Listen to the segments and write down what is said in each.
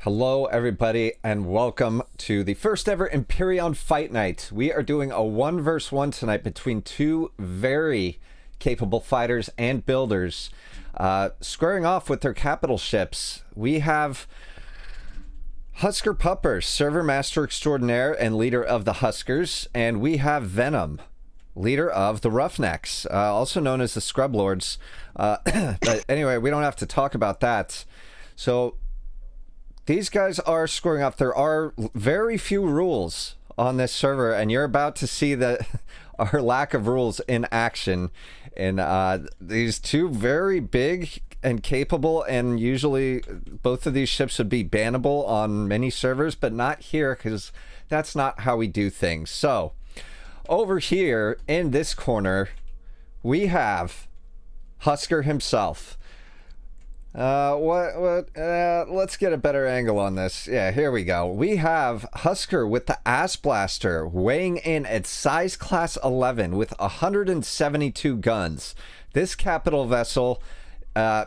Hello, everybody, and welcome to the first ever Empyrion Fight Night. We are doing a 1v1 tonight between two very capable fighters and builders, squaring off with their capital ships. We have Husker Pupper, servermaster extraordinaire and leader of the Huskers, and we have Venom, leader of the Roughnecks, also known as the Scrub Lords. But anyway, we don't have to talk about that. So these guys are squaring off. There are very few rules on this server, and you're about to see our lack of rules in action. And these two very big and capable, and usually both of these ships would be bannable on many servers, but not here because that's not how we do things. So over here in this corner, we have Husker himself. Let's get a better angle on this. Yeah, here we go. We have Husker with the Ass Blaster weighing in at size class 11 with 172 guns. This capital vessel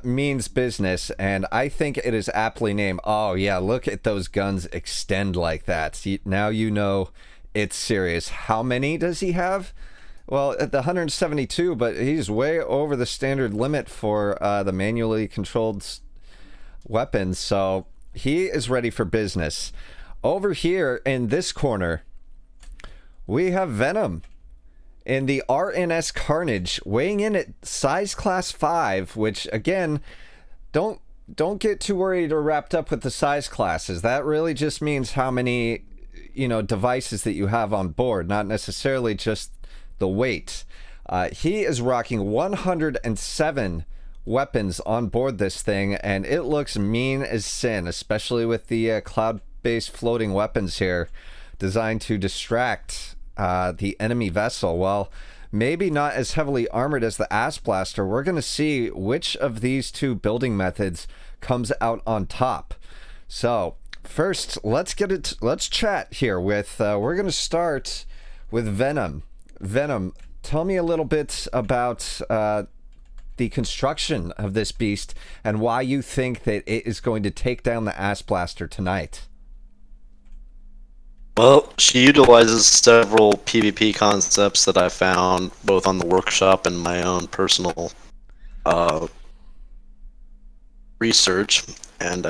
means business, and I think it is aptly named. Oh yeah, look at those guns extend like that. Now you know it's serious. How many does he have? Well, at the 172, but he's way over the standard limit for the manually controlled weapons, so he is ready for business. Over here in this corner, we have Venom in the RNS Carnage, weighing in at size class 5, which, again, don't get too worried or wrapped up with the size classes. That really just means how many, devices that you have on board, not necessarily just the weight. He is rocking 107 weapons on board this thing, and it looks mean as sin, especially with the cloud-based floating weapons here designed to distract the enemy vessel. Well, maybe not as heavily armored as the Ass Blaster. We're going to see which of these two building methods comes out on top. So first, let's chat here with we're going to start with Venom. Venom, tell me a little bit about the construction of this beast and why you think that it is going to take down the Ass Blaster tonight. Well, she utilizes several PvP concepts that I found both on the workshop and my own personal research, and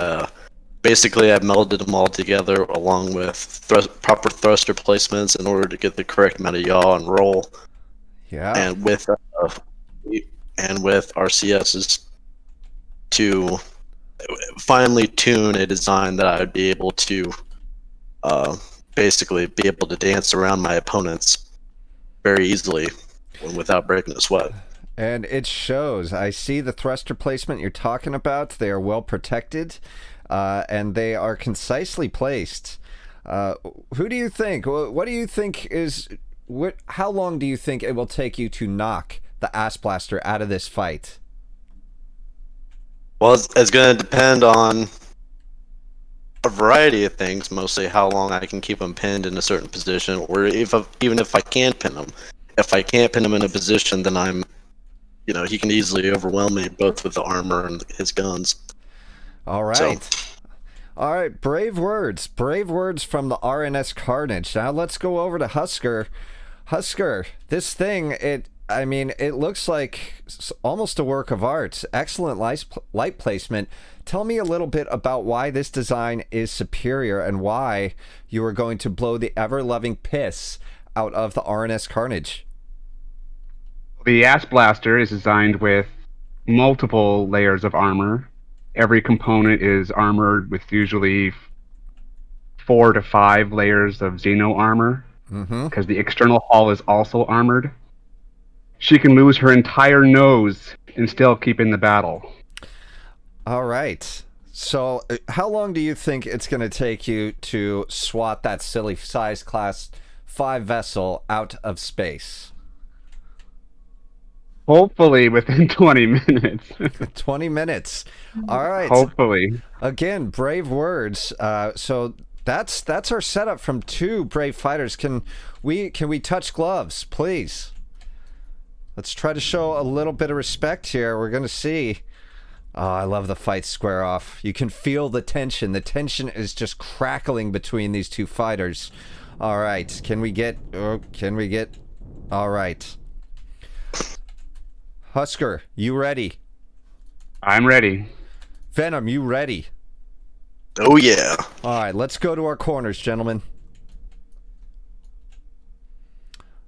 basically I've melded them all together along with proper thruster placements in order to get the correct amount of yaw and roll. Yeah. And with RCSs to finally tune a design that I would be able to basically be able to dance around my opponents very easily without breaking a sweat. And it shows. I see the thruster placement you're talking about. They are well protected. And they are concisely placed. Who do you think? What do you think is? How long do you think it will take you to knock the Ass Blaster out of this fight? Well, it's going to depend on a variety of things. Mostly how long I can keep him pinned in a certain position, or even if I can pin him. If I can't pin him in a position, then he can easily overwhelm me both with the armor and his guns. All right. All right, brave words from the RNS Carnage. Now let's go over to Husker. Husker, this thing, it looks like almost a work of art. Excellent light placement. Tell me a little bit about why this design is superior and why you are going to blow the ever-loving piss out of the RNS Carnage. The Ass Blaster is designed with multiple layers of armor. Every component is armored with usually 4 to 5 layers of Xeno armor, because the external hull is also armored. She can lose her entire nose and still keep in the battle. All right. So how long do you think it's going to take you to swat that silly size class 5 vessel out of space? Hopefully within 20 minutes. 20 minutes. All right. Hopefully. Again, brave words. So that's our setup from two brave fighters. Can we touch gloves, please? Let's try to show a little bit of respect here. We're going to see Oh, I love the fight square off. You can feel the tension. The tension is just crackling between these two fighters. All right, can we get... Oh, can we get... All right. Husker, you ready? I'm ready. Venom, you ready? Oh yeah. All right, let's go to our corners, gentlemen.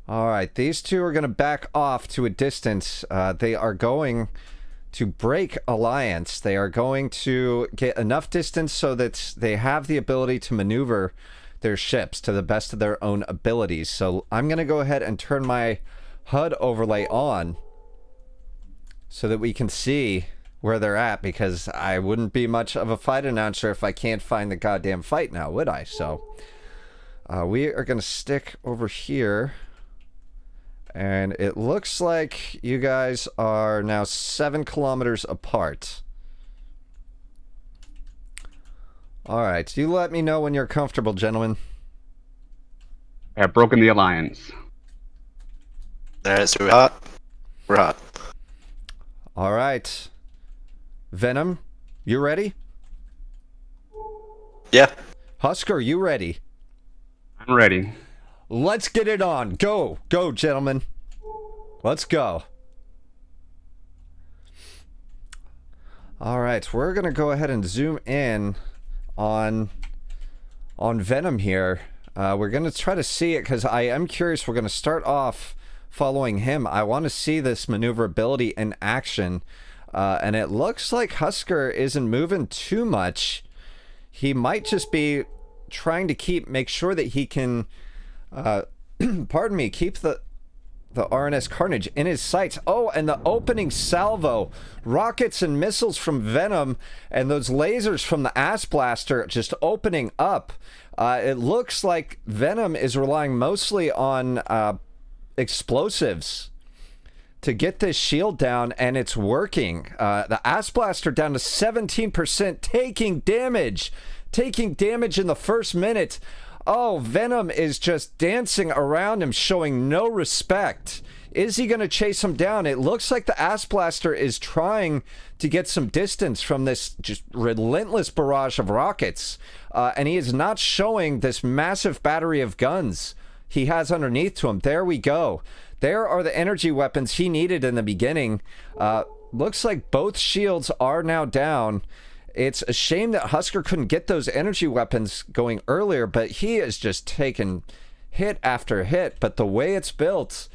All right, these two are going to back off to a distance. They are going to break alliance. They are going to get enough distance so that they have the ability to maneuver their ships to the best of their own abilities. So I'm going to go ahead and turn my HUD overlay on so that we can see where they're at, because I wouldn't be much of a fight announcer if I can't find the goddamn fight now, would I? So we are going to stick over here. And it looks like you guys are now 7 kilometers apart. Alright, you let me know when you're comfortable, gentlemen. I have broken the alliance. Alright, so we're hot. We're hot. Alright. Venom, you ready? Yeah. Husker, you ready? I'm ready. Let's get it on. Go. Go, gentlemen. Let's go. All right, we're going to go ahead and zoom in on Venom here. We're going to try to see it because I am curious. We're going to start off following him. I want to see this maneuverability in action. And it looks like Husker isn't moving too much. He might just be trying to make sure that he can... pardon me, keep the RNS Carnage in his sights. Oh, and the opening salvo, rockets and missiles from Venom, and those lasers from the Ass Blaster just opening up. It looks like Venom is relying mostly on explosives to get this shield down, and it's working. The Ass Blaster down to 17%, taking damage in the first minute. Oh, Venom is just dancing around him, showing no respect. Is he going to chase him down? It looks like the Ass Blaster is trying to get some distance from this just relentless barrage of rockets. And he is not showing this massive battery of guns he has underneath to him. There we go. There are the energy weapons he needed in the beginning. Looks like both shields are now down. It's a shame that Husker couldn't get those energy weapons going earlier, but he is just taking hit after hit. But the way it's built,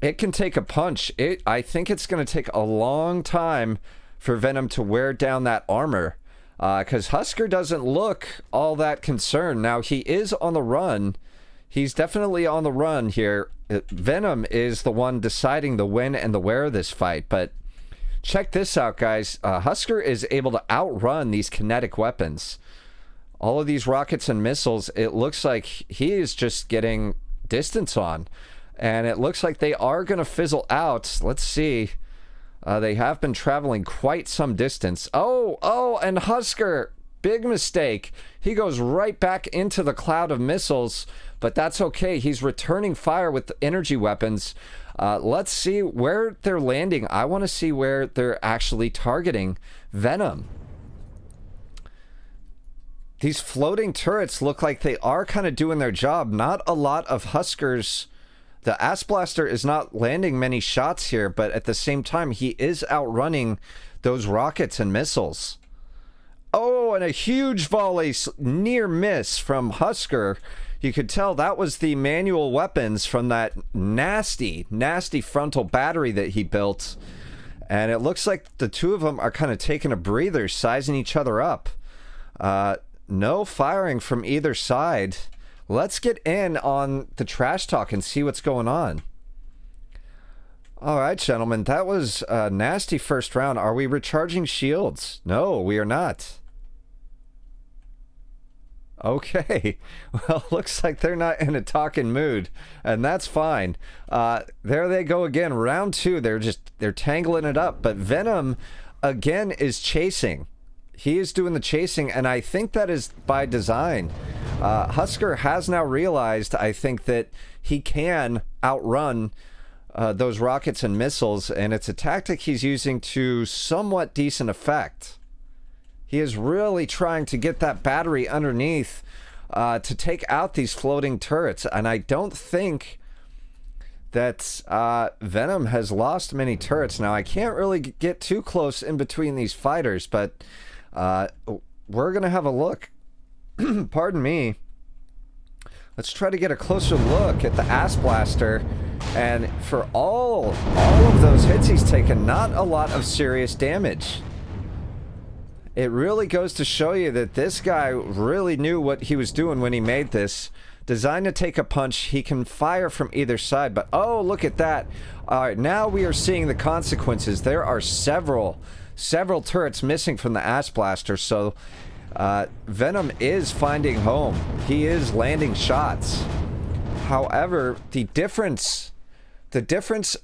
it can take a punch. I think it's going to take a long time for Venom to wear down that armor, because Husker doesn't look all that concerned. Now, he is on the run. He's definitely on the run here. Venom is the one deciding the when and the where of this fight, but check this out, guys. Husker is able to outrun these kinetic weapons. All of these rockets and missiles, it looks like he is just getting distance on. And it looks like they are going to fizzle out. Let's see. They have been traveling quite some distance. Oh, and Husker, big mistake. He goes right back into the cloud of missiles, but that's okay. He's returning fire with the energy weapons. Let's see where they're landing. I want to see where they're actually targeting Venom. These floating turrets look like they are kind of doing their job. Not a lot of Huskers. The Ass Blaster is not landing many shots here, but at the same time, he is outrunning those rockets and missiles. Oh, and a huge volley, near miss from Husker. You could tell that was the manual weapons from that nasty, nasty frontal battery that he built. And it looks like the two of them are kind of taking a breather, sizing each other up. No firing from either side. Let's get in on the trash talk and see what's going on. All right, gentlemen, that was a nasty first round. Are we recharging shields? No, we are not. Okay, well, looks like they're not in a talking mood, and that's fine. There they go again, round two. They're tangling it up, but Venom again is chasing. He is doing the chasing, and I think that is by design. Husker has now realized, I think, that he can outrun those rockets and missiles, and it's a tactic he's using to somewhat decent effect. He is really trying to get that battery underneath to take out these floating turrets, and I don't think that Venom has lost many turrets. Now, I can't really get too close in between these fighters, but we're going to have a look. Pardon me. Let's try to get a closer look at the Ass Blaster. And for all of those hits he's taken, not a lot of serious damage. It really goes to show you that this guy really knew what he was doing when he made this. Designed to take a punch, he can fire from either side, but oh, look at that. Alright, now we are seeing the consequences. There are several turrets missing from the Ass Blaster, so Venom is finding home. He is landing shots. However, the difference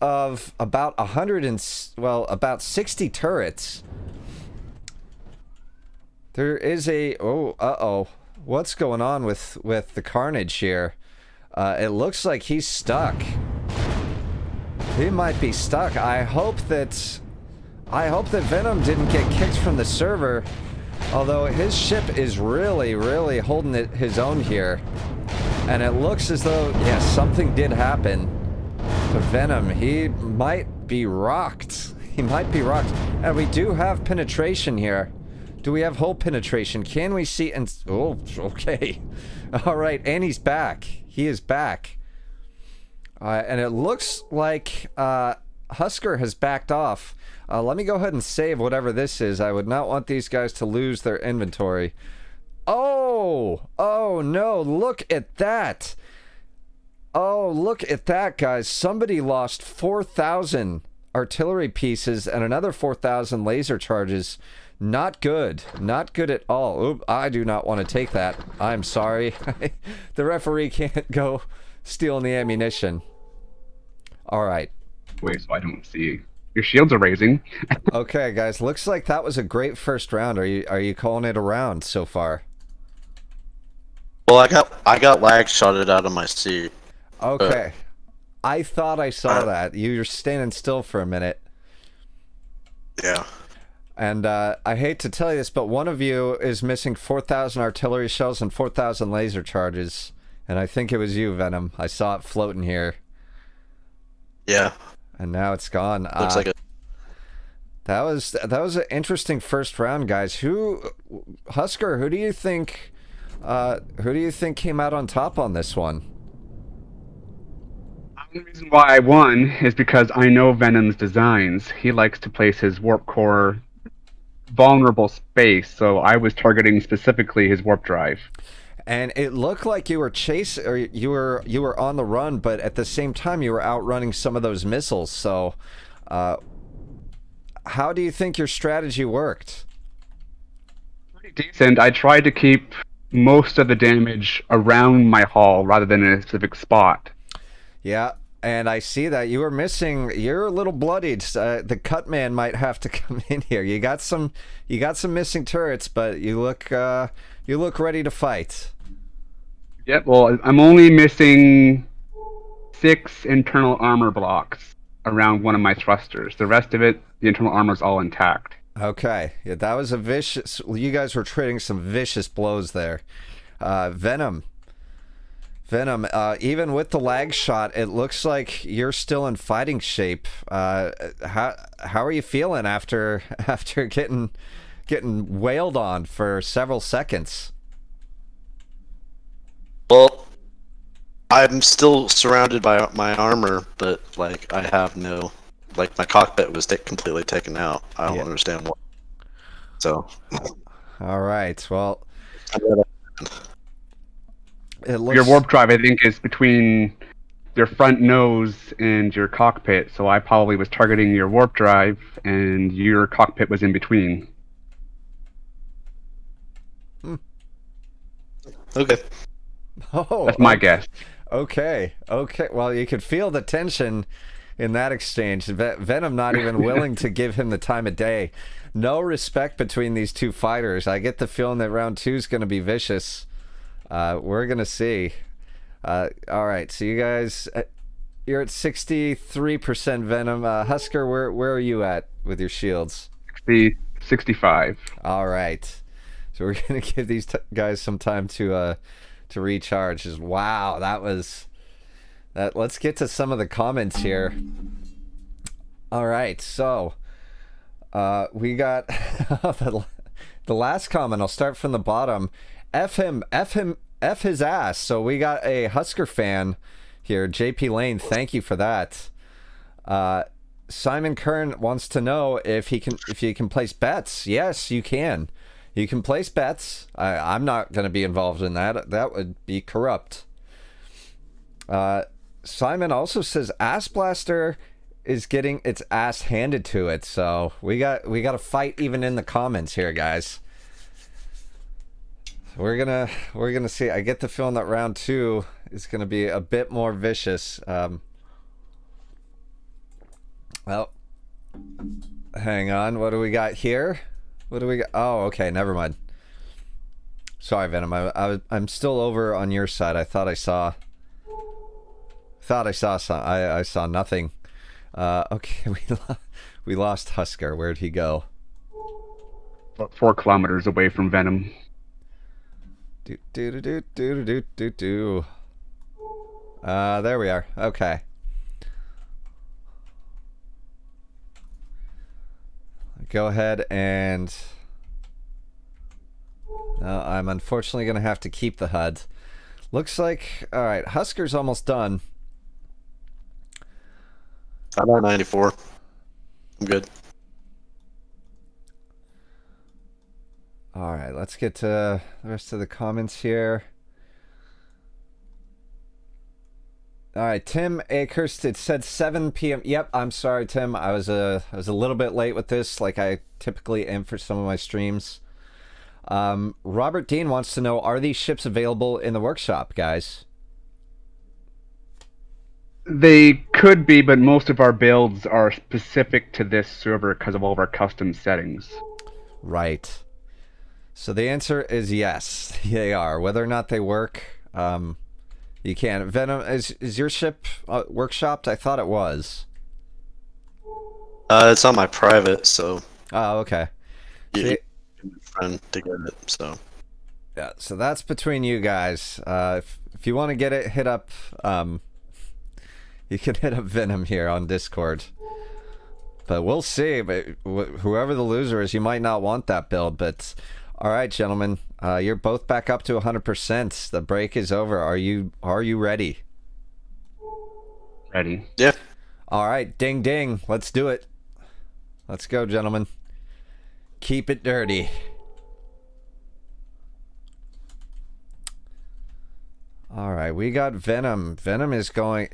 of about about 60 turrets. There is a what's going on with the carnage here? It looks like he's stuck. He might be stuck. I hope that Venom didn't get kicked from the server. Although his ship is really holding his own here. And it looks as though, yes, something did happen to Venom. He might be rocked. He might be rocked. And we do have penetration here. Do we have hull penetration? Can we see? And oh, okay. All right, and he's back. He is back. And it looks like Husker has backed off. Let me go ahead and save whatever this is. I would not want these guys to lose their inventory. Oh no, look at that. Oh, look at that, guys. Somebody lost 4,000 artillery pieces and another 4,000 laser charges. Not good. Not good at all. Oop, I do not want to take that. I'm sorry. The referee can't go stealing the ammunition. All right. Wait, so I don't see. Your shields are raising. Okay, guys. Looks like that was a great first round. Are you calling it a round so far? Well, I got lag shotted out of my seat. Okay. I thought I saw that. You were standing still for a minute. Yeah. And I hate to tell you this, but one of you is missing 4,000 artillery shells and 4,000 laser charges. And I think it was you, Venom. I saw it floating here. Yeah. And now it's gone. Looks like it. That was an interesting first round, guys. Husker, who do you think came out on top on this one? The reason why I won is because I know Venom's designs. He likes to place his warp core vulnerable space, so I was targeting specifically his warp drive. And it looked like you were you were on the run, but at the same time you were outrunning some of those missiles. So, how do you think your strategy worked? Pretty decent. I tried to keep most of the damage around my hull rather than in a specific spot. Yeah, and I see that you were missing. You're a little bloodied. The cut man might have to come in here. You got some missing turrets, but you look ready to fight. Yep. Well, I'm only missing 6 internal armor blocks around one of my thrusters. The rest of it, the internal armor's all intact. Okay. Yeah, that was a vicious. You guys were trading some vicious blows there. Venom, even with the lag shot, it looks like you're still in fighting shape. How are you feeling after getting wailed on for several seconds? Well, I'm still surrounded by my armor, but like I have no, like my cockpit was completely taken out. I don't understand why. So. All right. Well. Your warp drive, I think, is between your front nose and your cockpit, so I probably was targeting your warp drive, and your cockpit was in between. Okay. Oh, that's my guess. Okay. Well, you could feel the tension in that exchange. Venom not even willing to give him the time of day. No respect between these two fighters. I get the feeling that round 2 is going to be vicious. We're gonna see. All right, so you guys you're at 63% Venom. Husker, where are you at with your shields? 65. All right. So we're gonna give these guys some time to recharge. Wow, that was that. Let's get to some of the comments here. All right, so we got the last comment. I'll start from the bottom. F him, F his ass. So we got a Husker fan here, JP Lane. Thank you for that. Simon Kern wants to know if you can place bets. Yes, you can. You can place bets. I'm not going to be involved in that. That would be corrupt. Simon also says Ass Blaster is getting its ass handed to it. So we got a fight even in the comments here, guys. We're gonna see. I get the feeling that round 2 is gonna be a bit more vicious. Well, hang on. What do we got here? What do we got? Oh, okay. Never mind. Sorry, Venom. I'm still over on your side. I thought I saw some. I saw nothing. Okay, we lost Husker. Where'd he go? About 4 kilometers away from Venom. There we are. Okay. Go ahead and... I'm unfortunately going to have to keep the HUD. Looks like... Alright, Husker's almost done. I'm at 94. I'm good. Alright, let's get to the rest of the comments here. Alright, Tim Akers, it said 7 p.m. Yep, I'm sorry, Tim. I was a little bit late with this, like I typically am for some of my streams. Robert Dean wants to know, are these ships available in the workshop, guys? They could be, but most of our builds are specific to this server because of all of our custom settings. Right. So the answer is yes, they are. Whether or not they work, you can. Venom, is your ship workshopped? I thought it was. It's on my private, so. Oh, okay. You friend to get it, so. Yeah, so that's between you guys. If you want to get it, hit up. You can hit up Venom here on Discord. But we'll see. But whoever the loser is, you might not want that build. But all right, gentlemen, you're both back up to 100%. The break is over. Are you ready? Ready. Yeah. All right, ding ding. Let's do it. Let's go, gentlemen. Keep it dirty. All right, we got Venom. Venom is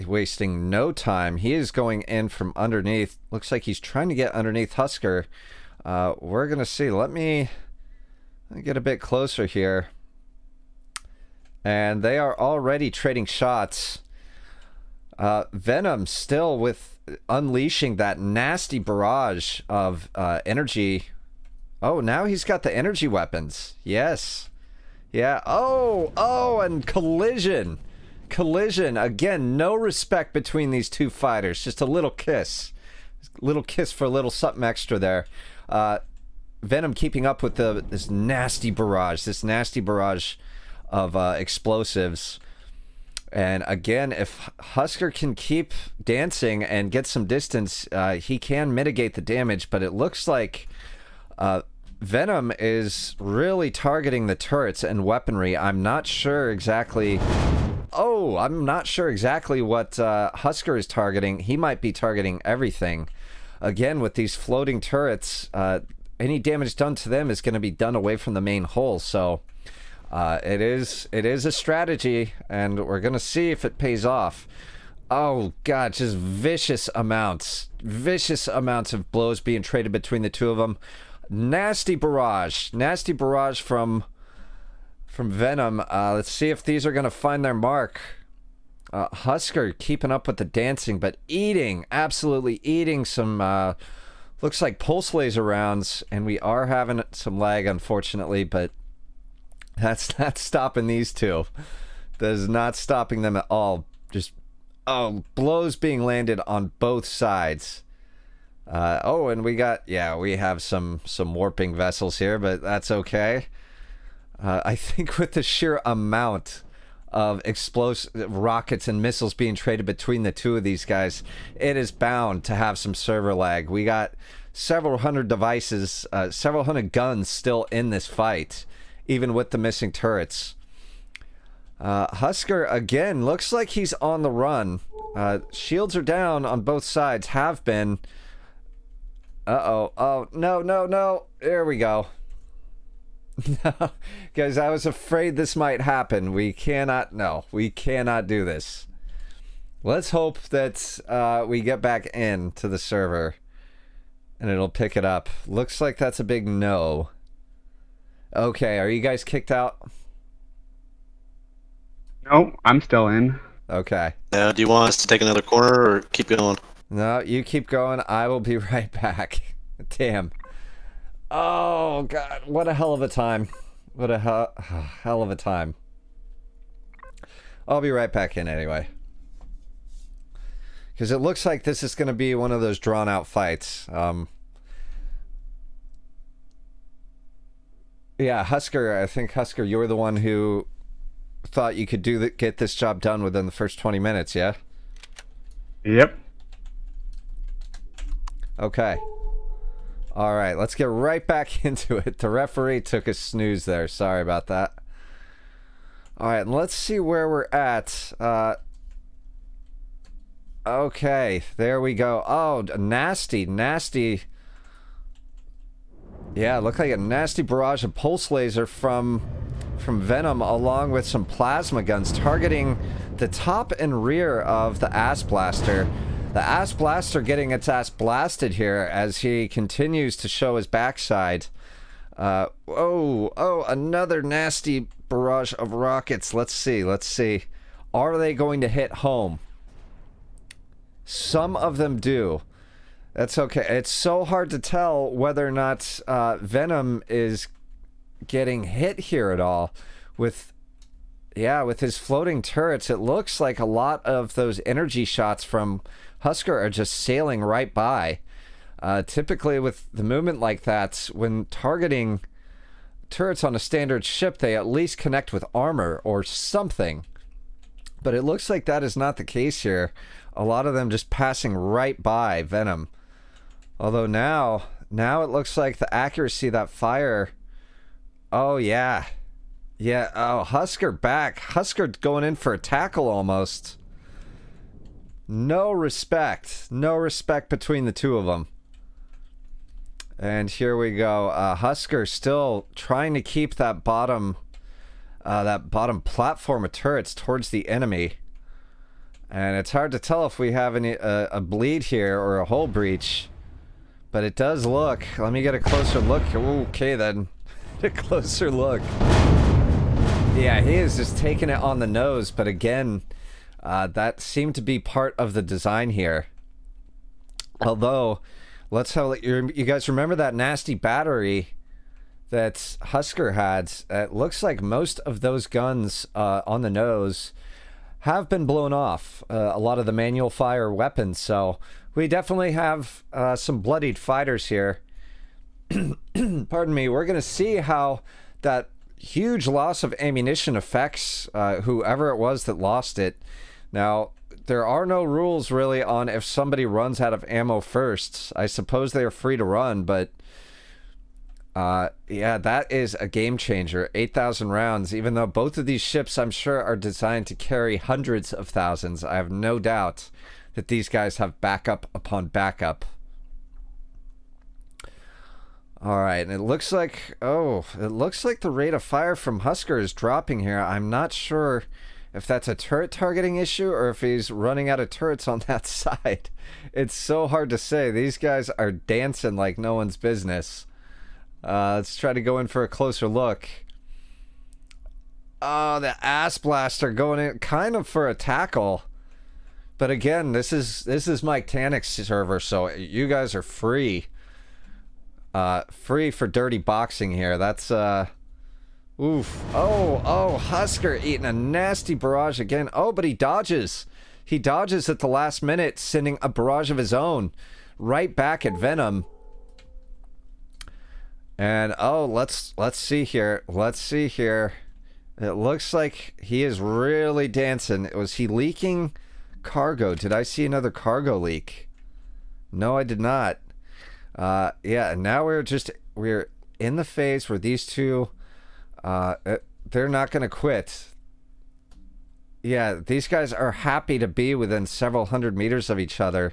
wasting no time. He is going in from underneath. Looks like he's trying to get underneath Husker. We're going to see. Let me get a bit closer here. And they are already trading shots. Venom still with unleashing that nasty barrage of energy. Oh, now he's got the energy weapons. Yes. Yeah. Oh, and collision. Collision. Again, no respect between these two fighters. Just a little kiss. Little kiss for a little something extra there. Venom keeping up with this nasty barrage. This nasty barrage of explosives. And again, if Husker can keep dancing and get some distance, he can mitigate the damage. But it looks like... Venom is really targeting the turrets and weaponry. I'm not sure exactly... Oh, I'm not sure exactly what Husker is targeting. He might be targeting everything. Again, with these floating turrets, any damage done to them is going to be done away from the main hull. So it is a strategy, and we're going to see if it pays off. Oh, God, just vicious amounts of blows being traded between the two of them. Nasty barrage from Venom. Let's see if these are going to find their mark. Husker keeping up with the dancing, but absolutely eating some, looks like pulse laser rounds, and we are having some lag, unfortunately, but that's not stopping these two. That is not stopping them at all. Just Oh, blows being landed on both sides. Oh, and we have some warping vessels here, but that's okay. I think with the sheer amount of explosive rockets and missiles being traded between the two of these guys, it is bound to have some server lag. We got several hundred devices, several hundred guns still in this fight, even with the missing turrets. Husker, again, looks like he's on the run. Shields are down on both sides, have been. Uh-oh. Oh, no. There we go. Guys, I was afraid this might happen. We cannot do this. Let's hope that we get back in to the server and it'll pick it up. Looks like that's a big no. Okay, are you guys kicked out? No, I'm still in. Okay. Now, do you want us to take another corner or keep going? No, you keep going. I will be right back. Damn. Oh, God. What a hell of a time. What a hell of a time. I'll be right back in anyway. Because it looks like this is going to be one of those drawn-out fights. Yeah, Husker. I think, Husker, you were the one who thought you could get this job done within the first 20 minutes, yeah? Yep. Okay. All right, let's get right back into it. The referee took a snooze there. Sorry about that. All right, let's see where we're at. Okay, there we go. Oh, nasty. Yeah, looked like a nasty barrage of pulse laser from Venom, along with some plasma guns targeting the top and rear of the Ass Blaster. The Ass Blaster getting its ass blasted here as he continues to show his backside. Oh, another nasty barrage of rockets. Let's see. Are they going to hit home? Some of them do. That's okay. It's so hard to tell whether or not Venom is getting hit here at all. With his floating turrets, it looks like a lot of those energy shots from Husker are just sailing right by. Typically with the movement like that, when targeting turrets on a standard ship, they at least connect with armor or something. But it looks like that is not the case here. A lot of them just passing right by Venom. Although now it looks like the accuracy of that fire... Oh, yeah. Yeah, oh, Husker back. Husker going in for a tackle almost. No respect between the two of them. And here we go. Husker still trying to keep that bottom platform of turrets towards the enemy. And it's hard to tell if we have any a bleed here or a hull breach. But it does look. Let me get a closer look. Okay, then. A closer look. Yeah, he is just taking it on the nose. But again, that seemed to be part of the design here. Although, let's have you guys remember that nasty battery that Husker had. It looks like most of those guns on the nose have been blown off. A lot of the manual fire weapons. So we definitely have some bloodied fighters here. Pardon me. We're going to see how that huge loss of ammunition affects whoever it was that lost it. Now, there are no rules really on if somebody runs out of ammo first. I suppose they are free to run, but yeah, that is a game changer. 8,000 rounds, even though both of these ships, I'm sure, are designed to carry hundreds of thousands. I have no doubt that these guys have backup upon backup. All right, and it looks like the rate of fire from Husker is dropping here. I'm not sure if that's a turret targeting issue or if he's running out of turrets on that side. It's so hard to say. These guys are dancing like no one's business. Let's try to go in for a closer look. Oh, the Ass Blaster going in kind of for a tackle. But again, this is Mike Tanik's server, so you guys are free. Free for dirty boxing here. That's oof. Oh, Husker eating a nasty barrage again. Oh, but he dodges. he dodges at the last minute, sending a barrage of his own right back at Venom. And oh, let's see here. Let's see here. It looks like he is really dancing. Was he leaking cargo? Did I see another cargo leak? No, I did not. Yeah, now we're in the phase where these two, they're not going to quit. Yeah, these guys are happy to be within several hundred meters of each other.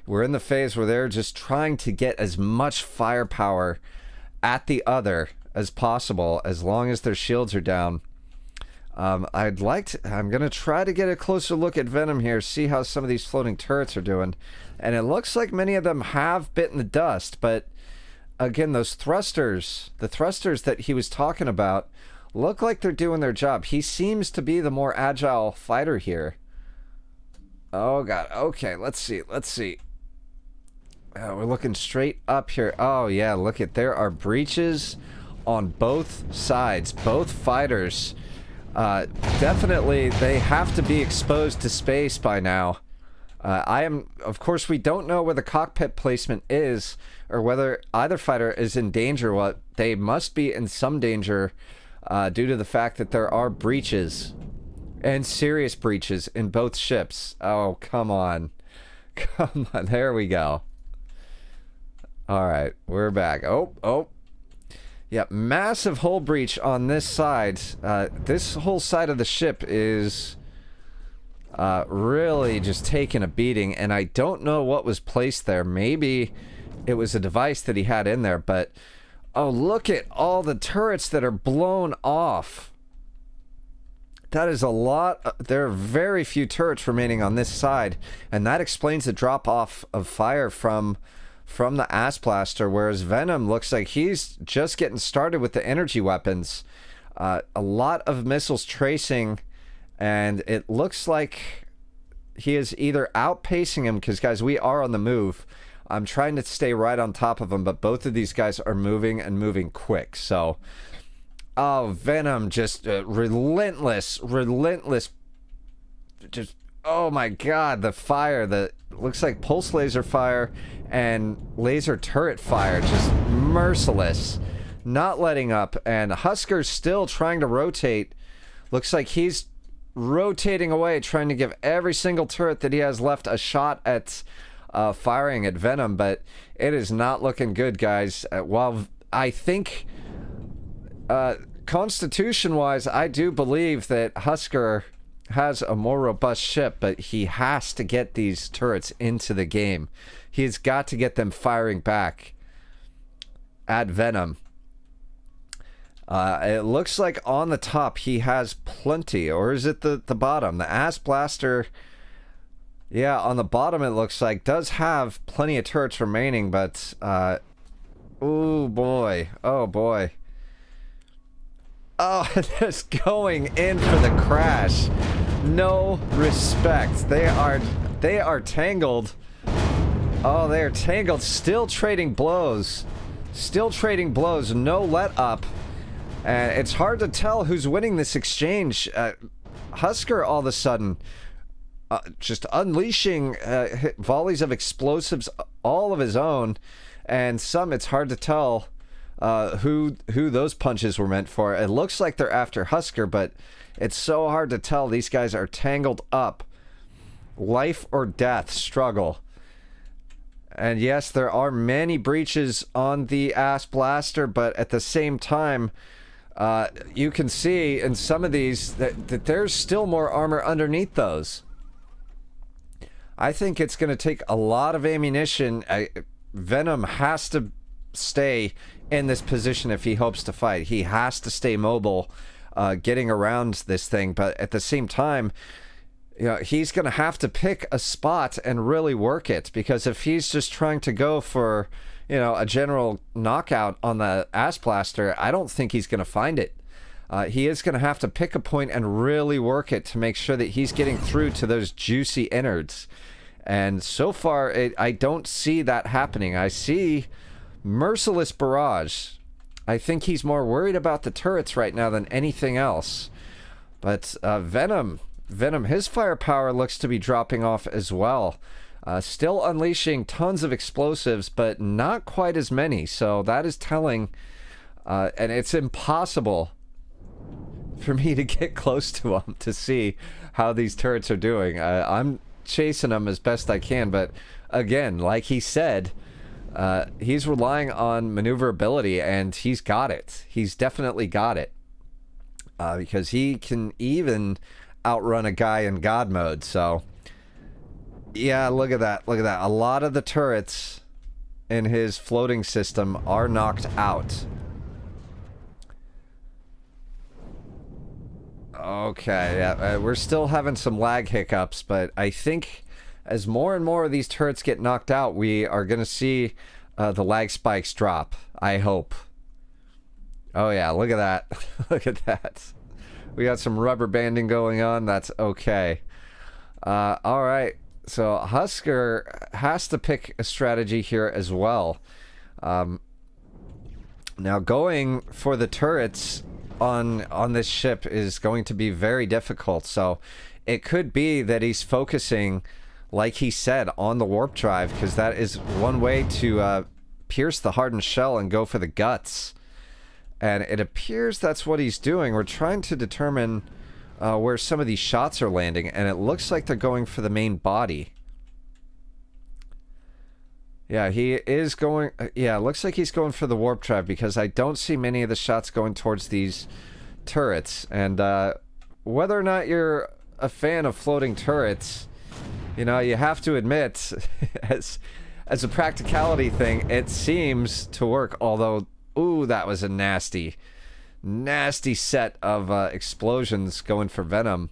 We're in the phase where they're just trying to get as much firepower at the other as possible, as long as their shields are down. I'm gonna try to get a closer look at Venom here, see how some of these floating turrets are doing. And it looks like many of them have bitten the dust, but again, those thrusters, the thrusters that he was talking about, look like they're doing their job. He seems to be the more agile fighter here. Oh god, okay, let's see. We're looking straight up here. Oh yeah, look at, there are breaches on both sides, both fighters. Definitely they have to be exposed to space by now. Of course, we don't know where the cockpit placement is, or whether either fighter is in danger. Well, they must be in some danger, due to the fact that there are breaches, and serious breaches in both ships. Oh, come on. Come on, there we go. Alright, we're back. Oh. Yeah, massive hull breach on this side. This whole side of the ship is really just taking a beating, and I don't know what was placed there. Maybe it was a device that he had in there, but oh, look at all the turrets that are blown off. That is a lot. There are very few turrets remaining on this side, and that explains the drop-off of fire from the Ass Blaster, whereas Venom looks like he's just getting started with the energy weapons. A lot of missiles tracing, and it looks like he is either outpacing him, because, guys, we are on the move. I'm trying to stay right on top of him, but both of these guys are moving, and moving quick. So, oh, Venom just relentless, just, oh my god, the fire, that looks like pulse laser fire and laser turret fire, just merciless, not letting up. And Husker's still trying to rotate. Looks like he's rotating away, trying to give every single turret that he has left a shot at firing at Venom, but it is not looking good, guys. While I think constitution-wise, I do believe that Husker has a more robust ship, but he has to get these turrets into the game. He's got to get them firing back at Venom. It looks like on the top he has plenty, or is it the bottom? The Ass Blaster, yeah, on the bottom it looks like does have plenty of turrets remaining, but oh boy, oh, just going in for the crash. No respect. They are tangled. Oh, they are tangled. Still trading blows. No let up. And it's hard to tell who's winning this exchange. Husker all of a sudden just unleashing volleys of explosives, all of his own, and some it's hard to tell who those punches were meant for. It looks like they're after Husker, but it's so hard to tell. These guys are tangled up. Life or death struggle. And yes, there are many breaches on the Ass Blaster, but at the same time, you can see in some of these that there's still more armor underneath those. I think it's going to take a lot of ammunition. Venom has to stay in this position if he hopes to fight. He has to stay mobile, getting around this thing, but at the same time, you know, he's going to have to pick a spot and really work it, because if he's just trying to go for, you know, a general knockout on the Ass Blaster, I don't think he's going to find it. He is going to have to pick a point and really work it to make sure that he's getting through to those juicy innards. And so far, I don't see that happening. I see merciless barrage. I think he's more worried about the turrets right now than anything else. But Venom Venom, his firepower looks to be dropping off as well. Still unleashing tons of explosives, but not quite as many. So that is telling, and it's impossible for me to get close to them to see how these turrets are doing. I'm chasing them as best I can, but again, like he said, he's relying on maneuverability, and he's got it. He's definitely got it. Because he can even outrun a guy in God mode, so... Yeah, look at that. Look at that. A lot of the turrets in his floating system are knocked out. Okay, yeah, we're still having some lag hiccups, but I think as more and more of these turrets get knocked out, we are going to see the lag spikes drop. I hope. Oh yeah, look at that. Look at that. We got some rubber banding going on. That's okay. All right. So Husker has to pick a strategy here as well. Now going for the turrets on this ship is going to be very difficult. So it could be that he's focusing, like he said, on the warp drive, because that is one way to pierce the hardened shell and go for the guts. And it appears that's what he's doing. We're trying to determine where some of these shots are landing, and it looks like they're going for the main body. Yeah, he is going... yeah, it looks like he's going for the warp drive, because I don't see many of the shots going towards these turrets. And whether or not you're a fan of floating turrets, you know, you have to admit, as a practicality thing, it seems to work, although... Ooh, that was a nasty set of explosions going for Venom.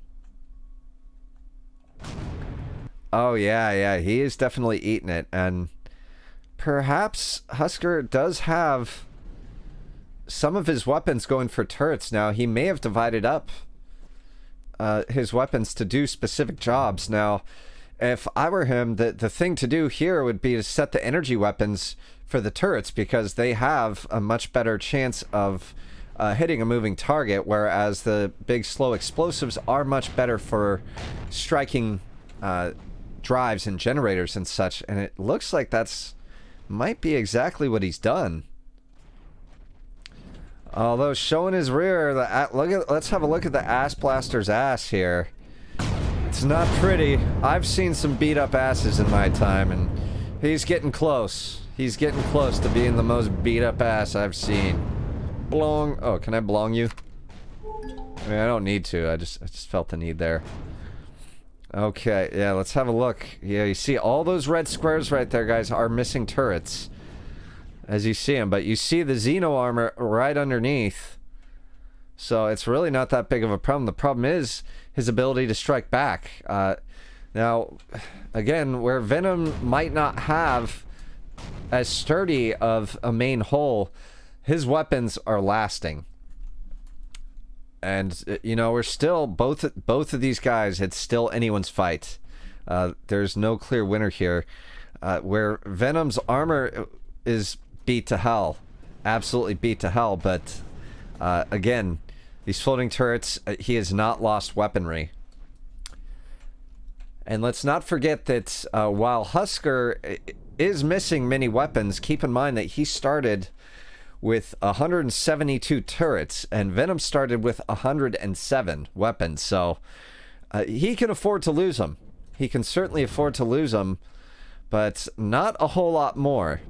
Oh, yeah, he is definitely eating it. And perhaps Husker does have some of his weapons going for turrets now. He may have divided up his weapons to do specific jobs. Now, if I were him, the thing to do here would be to set the energy weapons for the turrets, because they have a much better chance of hitting a moving target, whereas the big slow explosives are much better for striking drives and generators and such. And it looks like that's might be exactly what he's done. Although showing his rear, let's have a look at the ass blaster's ass here. It's not pretty. I've seen some beat up asses in my time, and he's getting close. He's getting close to being the most beat up ass I've seen. Blong. Oh, can I blong you? I mean, I don't need to. I just felt the need there. Okay, yeah, let's have a look. Yeah, you see all those red squares right there, guys, are missing turrets. As you see them, but you see the Xeno armor right underneath. So it's really not that big of a problem. The problem is his ability to strike back. Now, again, where Venom might not have as sturdy of a main hull, his weapons are lasting. And, you know, we're still, both of these guys, it's still anyone's fight. There's no clear winner here. Where Venom's armor is beat to hell. Absolutely beat to hell, but, again, these floating turrets, he has not lost weaponry. And let's not forget that while Husker is missing many weapons, keep in mind that he started with 172 turrets, and Venom started with 107 weapons, so he can afford to lose them. He can certainly afford to lose them, but not a whole lot more.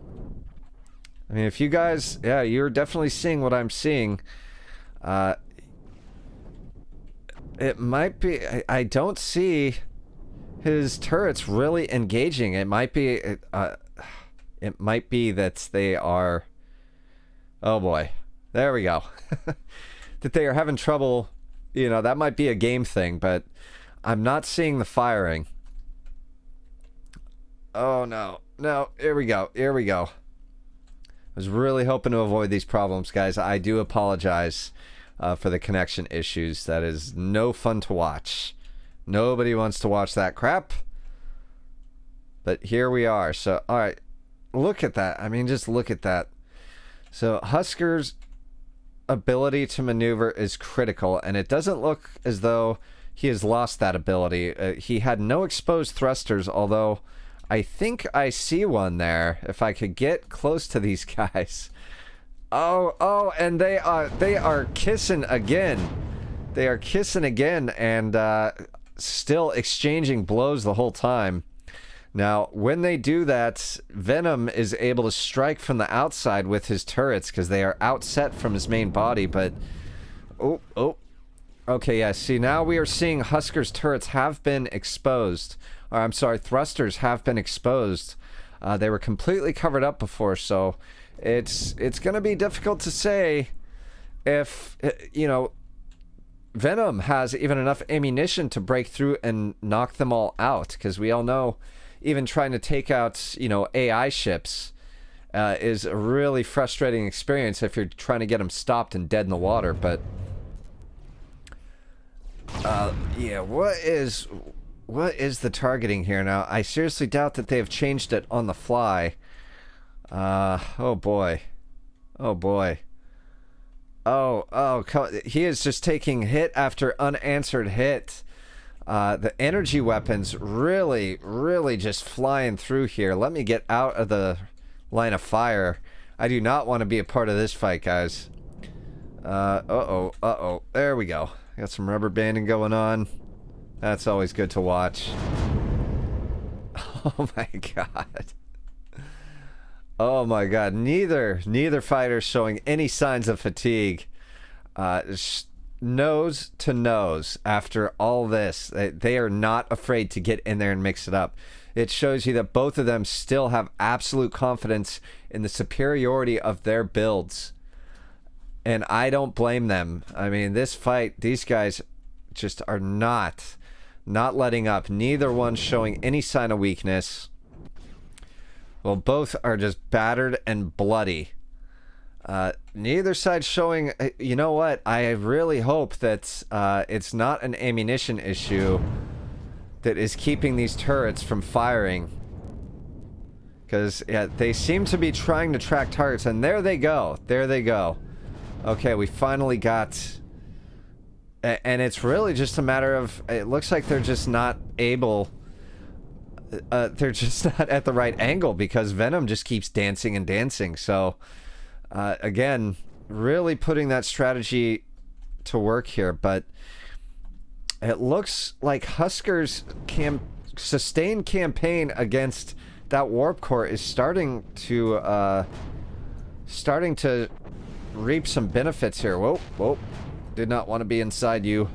I mean, if you guys, yeah, you're definitely seeing what I'm seeing. It might be, I don't see his turrets really engaging. It might be that they are, oh boy, there we go. That they are having trouble, you know, that might be a game thing, but I'm not seeing the firing. Oh no, here we go. I was really hoping to avoid these problems, guys. I do apologize for the connection issues. That is no fun to watch. Nobody wants to watch that crap. But here we are. So, alright. Look at that. I mean, just look at that. So, Husker's ability to maneuver is critical, and it doesn't look as though he has lost that ability. He had no exposed thrusters, although I think I see one there. If I could get close to these guys. Oh, and they are kissing again. They are kissing again, and still exchanging blows the whole time. Now, when they do that, Venom is able to strike from the outside with his turrets because they are outset from his main body, but... Oh. Okay, yeah, see, now we are seeing Husker's turrets have been exposed. Or, I'm sorry, thrusters have been exposed. They were completely covered up before, so it's going to be difficult to say if, you know, Venom has even enough ammunition to break through and knock them all out, because we all know even trying to take out, you know, AI ships is a really frustrating experience if you're trying to get them stopped and dead in the water. But yeah, what is the targeting here now? I seriously doubt that they've changed it on the fly. Oh boy. He is just taking hit after unanswered hit. The energy weapons really just flying through here. Let me get out of the line of fire. I do not want to be a part of this fight, guys. Uh-oh. There we go. Got some rubber banding going on. That's always good to watch. Oh my god. Oh my god. Neither fighter showing any signs of fatigue. Nose to nose after all this. They are not afraid to get in there and mix it up. It shows you that both of them still have absolute confidence in the superiority of their builds. And I don't blame them. I mean, this fight, these guys just are not letting up. Neither one showing any sign of weakness. Well, both are just battered and bloody. Neither side showing, you know what, I really hope that it's not an ammunition issue that is keeping these turrets from firing. Because, yeah, they seem to be trying to track targets, and there they go. Okay, we finally got... And it's really just a matter of... It looks like they're just not able... they're just not at the right angle, because Venom just keeps dancing and dancing, so... again, really putting that strategy to work here, but it looks like Husker's sustained campaign against that warp core is starting to reap some benefits here. Whoa. Did not want to be inside you.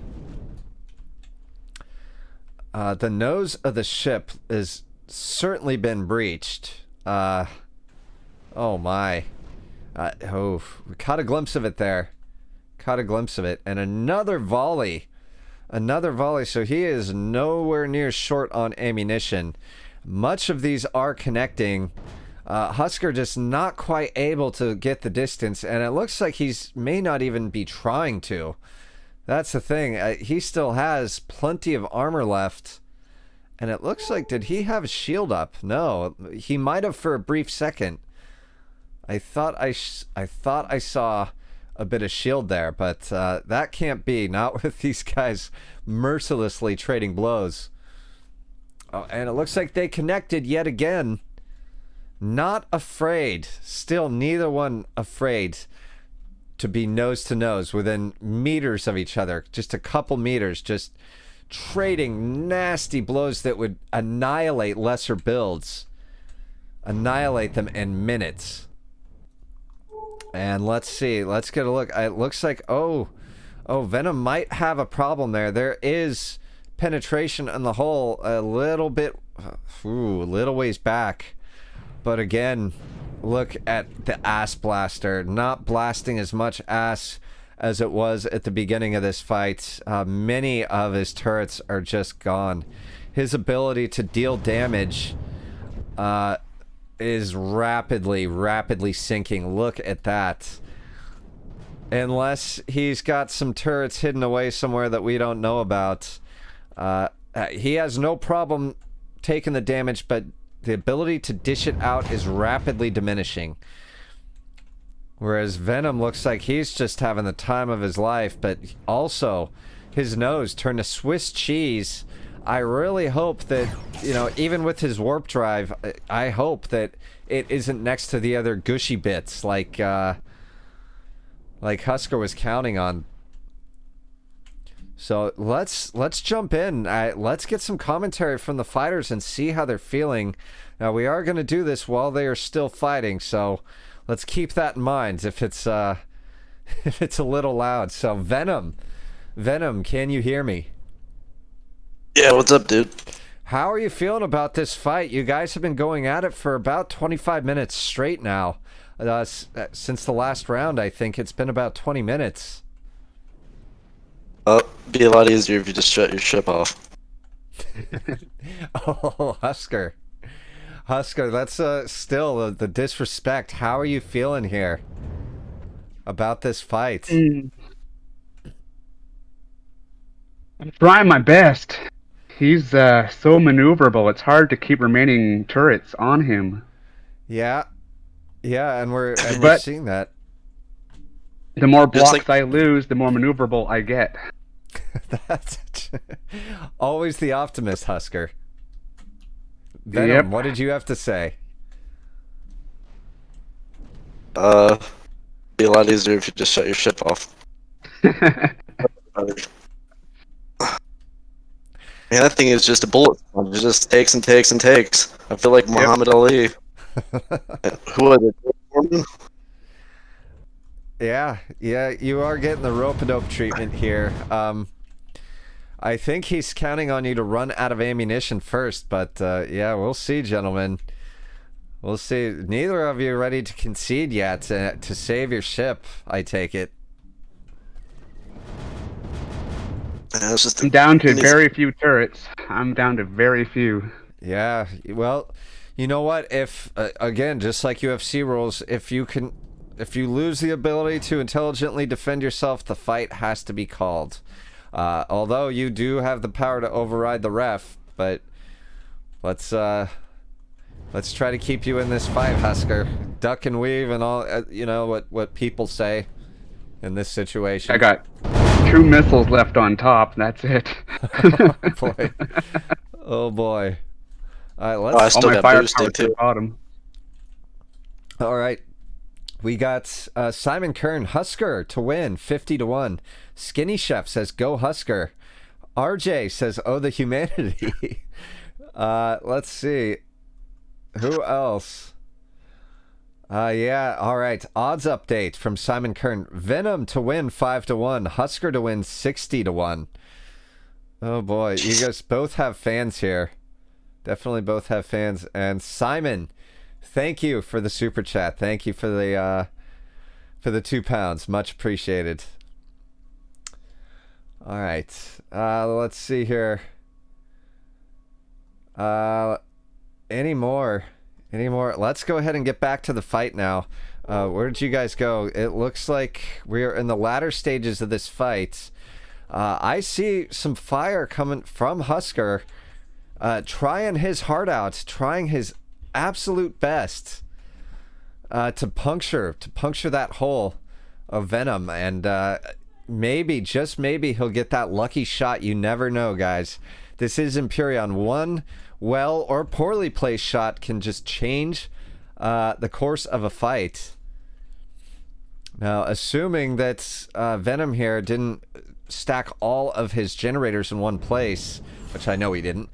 The nose of the ship has certainly been breached. Oh my. We caught a glimpse of it there. And another volley. So he is nowhere near short on ammunition. Much of these are connecting. Husker just not quite able to get the distance, and it looks like he's may not even be trying to. That's the thing. He still has plenty of armor left. And it looks like, did he have a shield up? No, he might have for a brief second. I thought I saw a bit of shield there, but that can't be. Not with these guys mercilessly trading blows. Oh, and it looks like they connected yet again. Not afraid. Still, neither one afraid to be nose to nose within meters of each other. Just a couple meters. Just trading nasty blows that would annihilate lesser builds. Annihilate them in minutes. And let's see. Let's get a look. It looks like, oh, Venom might have a problem there. There is penetration in the hull a little bit, a little ways back. But again, look at the ass blaster. Not blasting as much ass as it was at the beginning of this fight. Many of his turrets are just gone. His ability to deal damage is rapidly sinking. Look at that. Unless he's got some turrets hidden away somewhere that we don't know about. He has no problem taking the damage, but the ability to dish it out is rapidly diminishing. Whereas Venom looks like he's just having the time of his life, but also his nose turn to Swiss cheese. I really hope that, you know, even with his warp drive, I hope that it isn't next to the other gushy bits like Husker was counting on. So let's jump in. Let's get some commentary from the fighters and see how they're feeling. Now we are going to do this while they are still fighting, so let's keep that in mind if it's if it's a little loud. So Venom, can you hear me? Yeah, what's up, dude? How are you feeling about this fight? You guys have been going at it for about 25 minutes straight now. Since the last round, I think it's been about 20 minutes. Be a lot easier if you just shut your ship off. Oh, Husker, that's still the disrespect. How are you feeling here about this fight? I'm trying my best. He's so maneuverable. It's hard to keep remaining turrets on him. Yeah, and we're But- seeing that. The more blocks like- I lose, the more maneuverable I get. That's always the optimist, Husker. Venom, Yep. what did you have to say? Be a lot easier if you just shut your ship off. Man, that thing is just a bullet sponge. It just takes and takes and takes. I feel like Muhammad Ali. Who was it? Foreman? Yeah, you are getting the rope-a-dope treatment here. I think he's counting on you to run out of ammunition first, but yeah, we'll see, gentlemen. We'll see. Neither of you are ready to concede yet to save your ship, I take it. Yeah, it's just I'm down to very few turrets. I'm down to very few. Yeah, well, you know what? If again, just like UFC rules, if you lose the ability to intelligently defend yourself, the fight has to be called. Although you do have the power to override the ref, but let's try to keep you in this fight, Husker. Duck and weave and all. You know what people say in this situation. I got 2 missiles left on top. That's it. Oh boy. Oh boy. All right, I let's. still All my got boosting firepower to the too. bottom. All right. We got Simon Kern, Husker to win, 50-1. Skinny Chef says, go Husker. RJ says, oh, the humanity. Let's see. Who else? Yeah, all right. Odds update from Simon Kern. Venom to win, 5-1. Husker to win, 60-1. Oh, boy. You guys both have fans here. Definitely both have fans. And Simon, thank you for the super chat. Thank you for the £2. Much appreciated. All right. Let's see here. Any more? Let's go ahead and get back to the fight now. Where did you guys go? It looks like we're in the latter stages of this fight. I see some fire coming from Husker. Trying his heart out, trying his absolute best to puncture that hole of Venom, and maybe, just maybe, he'll get that lucky shot. You never know, guys. This is Empyrion. One well or poorly placed shot can just change the course of a fight. Now, assuming that Venom here didn't stack all of his generators in one place, which I know he didn't,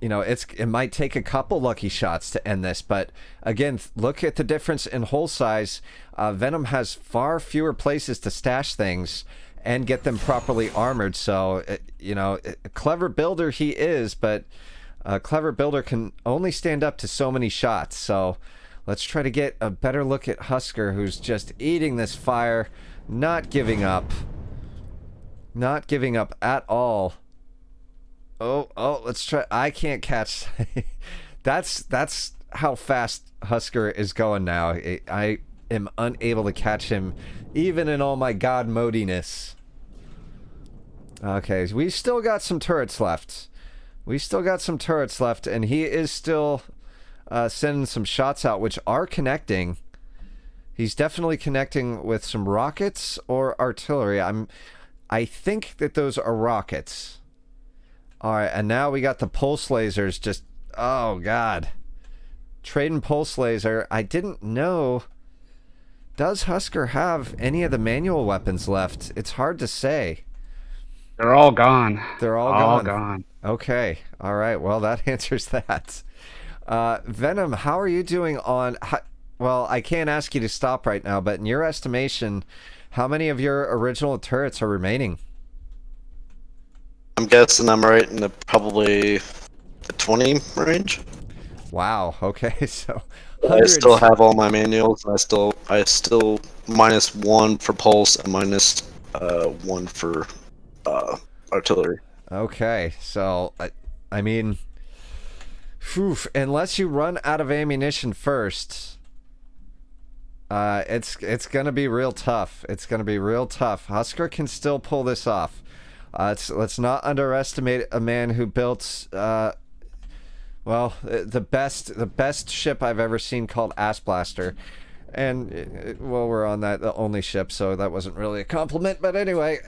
you know, it might take a couple lucky shots to end this, but again, look at the difference in hole size. Venom has far fewer places to stash things and get them properly armored, so, you know, a clever builder he is, but a clever builder can only stand up to so many shots, so let's try to get a better look at Husker, who's just eating this fire, not giving up at all. Oh, let's try. I can't catch. That's how fast Husker is going now. I am unable to catch him, even in all my god modiness. Okay, we still got some turrets left. And he is still sending some shots out, which are connecting. He's definitely connecting with some rockets or artillery. I think that those are rockets. Alright, and now we got the pulse lasers just... Oh, God. Trading pulse laser. I didn't know... Does Husker have any of the manual weapons left? It's hard to say. They're all gone. They're all gone. Okay. Alright, well, that answers that. Venom, how are you doing on... Well, I can't ask you to stop right now, but in your estimation, how many of your original turrets are remaining? I'm guessing I'm right in the probably the 20 range. Wow. Okay. So I still have all my manuals. I still -1 for pulse and -1 for artillery. Okay. So I mean, phew, unless you run out of ammunition first, it's gonna be real tough. It's gonna be real tough. Husker can still pull this off. Let's not underestimate a man who built, well, the best ship I've ever seen called Ass Blaster. And, well, we're on the only ship, so that wasn't really a compliment. But anyway,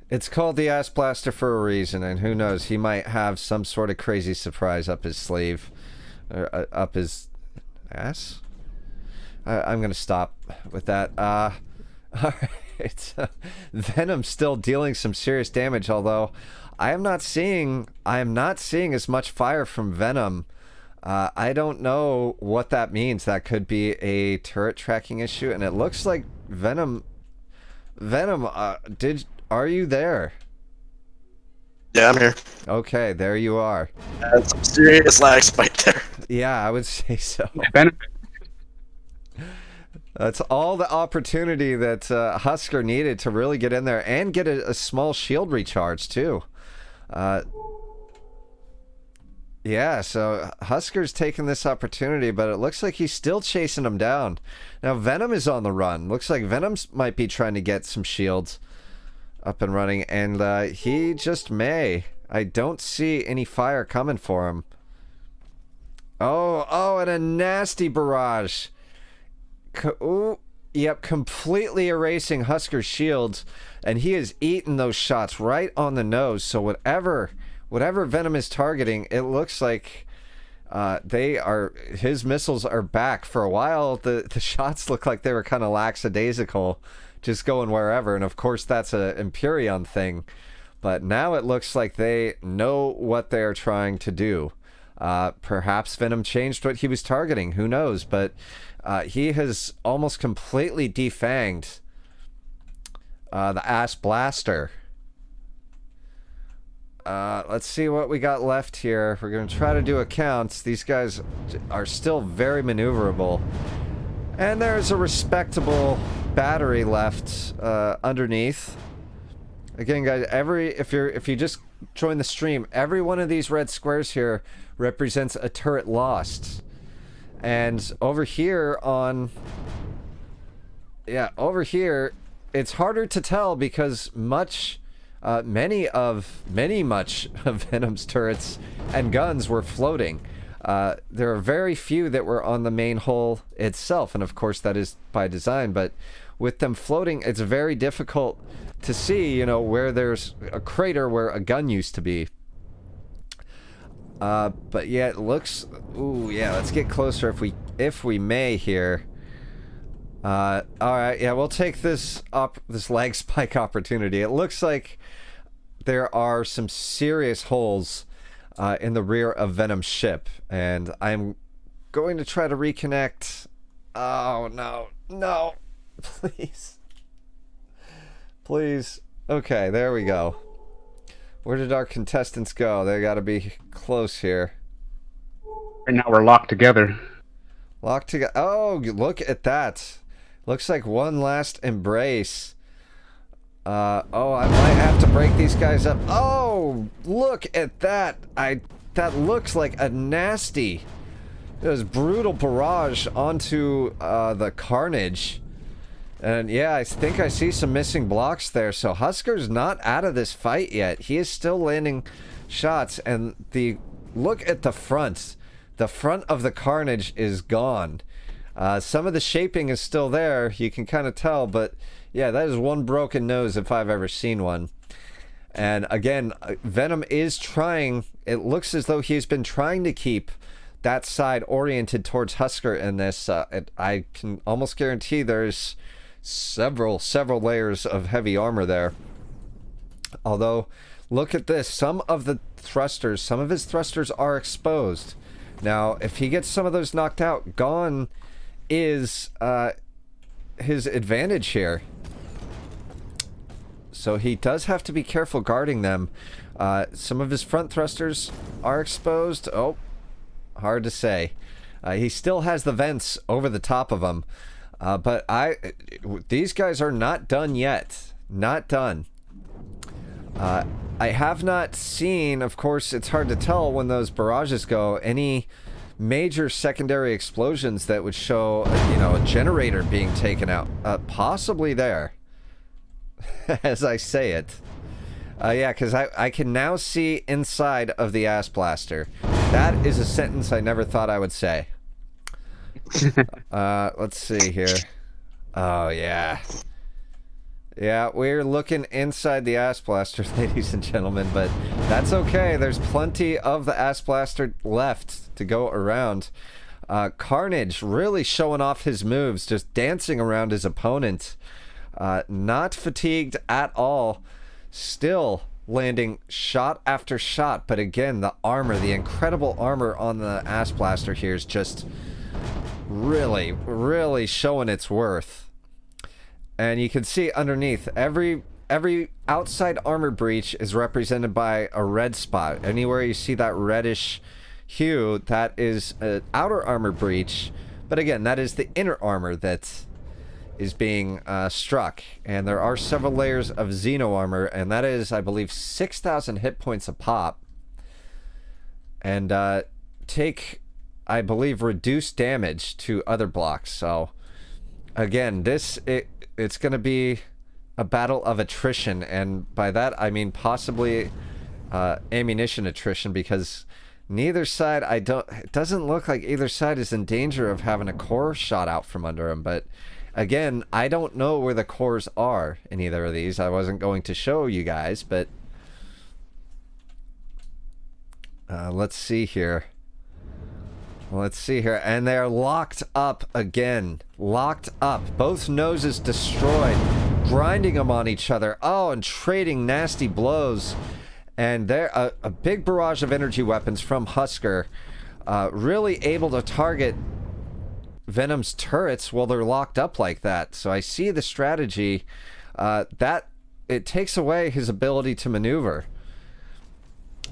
it's called the Ass Blaster for a reason, and who knows, he might have some sort of crazy surprise up his sleeve, or up his ass. I'm gonna stop with that. Alright, Venom still dealing some serious damage, although I am not seeing as much fire from Venom. I don't know what that means. That could be a turret tracking issue, and it looks like Venom, are you there? Yeah, I'm here. Okay, there you are. That's some serious lag spike there. Yeah, I would say so. Benefit. That's all the opportunity that Husker needed to really get in there and get a small shield recharge, too. Yeah, so Husker's taking this opportunity, but it looks like he's still chasing him down. Now, Venom is on the run. Looks like Venom might be trying to get some shields up and running, and he just may. I don't see any fire coming for him. Oh, and a nasty barrage. Ooh, yep, completely erasing Husker's shields, and he is eating those shots right on the nose. So whatever Venom is targeting, it looks like his missiles are back. For a while, the shots look like they were kind of lackadaisical, just going wherever, and of course that's a Empyrion thing. But now it looks like they know what they're trying to do. Perhaps Venom changed what he was targeting. Who knows? But he has almost completely defanged the Ass Blaster. Let's see what we got left here. We're going to try to do accounts. These guys are still very maneuverable. And there's a respectable battery left underneath. Again, guys, if you just join the stream, every one of these red squares here represents a turret lost. And over here over here, it's harder to tell because many of Venom's turrets and guns were floating. There are very few that were on the main hull itself, and of course that is by design, but with them floating, it's very difficult to see, where there's a crater where a gun used to be. But yeah, it looks... Ooh, yeah, let's get closer if we may here. Alright, yeah, we'll take this lag spike opportunity. It looks like there are some serious holes in the rear of Venom's ship, and I'm going to try to reconnect. Oh, no, please. Please. Okay, there we go. Where did our contestants go? They gotta be close here. Right now we're locked together. Locked together. Oh, look at that. Looks like one last embrace. Oh, I might have to break these guys up. Oh, look at that. That looks like a nasty... It was brutal barrage onto the Carnage. And yeah, I think I see some missing blocks there. So Husker's not out of this fight yet. He is still landing shots. And look at the front. The front of the Carnage is gone. Some of the shaping is still there. You can kind of tell, but yeah, that is one broken nose if I've ever seen one. And again, Venom is trying, it looks as though he's been trying to keep that side oriented towards Husker in this. I can almost guarantee there's several layers of heavy armor there. Although, look at this. Some of his thrusters are exposed. Now, if he gets some of those knocked out, gone is his advantage here. So he does have to be careful guarding them. Some of his front thrusters are exposed. Oh, hard to say. He still has the vents over the top of him. But these guys are not done yet. Not done. I have not seen, of course, it's hard to tell when those barrages go, any major secondary explosions that would show, a generator being taken out. Possibly there. As I say it. Yeah, because I can now see inside of the ass blaster. That is a sentence I never thought I would say. Let's see here. Oh, yeah. Yeah, we're looking inside the ass blaster, ladies and gentlemen, but that's okay. There's plenty of the ass blaster left to go around. Carnage really showing off his moves, just dancing around his opponent. Not fatigued at all. Still landing shot after shot, but again, the armor, the incredible armor on the ass blaster here is just really showing its worth. And you can see underneath, every outside armor breach is represented by a red spot. Anywhere you see that reddish hue, that is an outer armor breach. But again, that is the inner armor that is being struck. And there are several layers of Xeno armor, and that is, I believe, 6,000 hit points a pop. And take, I believe, reduced damage to other blocks. So again, it's going to be a battle of attrition, and by that I mean possibly ammunition attrition, because neither side, it doesn't look like either side is in danger of having a core shot out from under them. But again, I don't know where the cores are in either of these. I wasn't going to show you guys, but let's see here. Let's see here. And they're locked up again. Locked up. Both noses destroyed. Grinding them on each other. Oh, and trading nasty blows. And they're a big barrage of energy weapons from Husker. Really able to target Venom's turrets while they're locked up like that. So I see the strategy. That it takes away his ability to maneuver.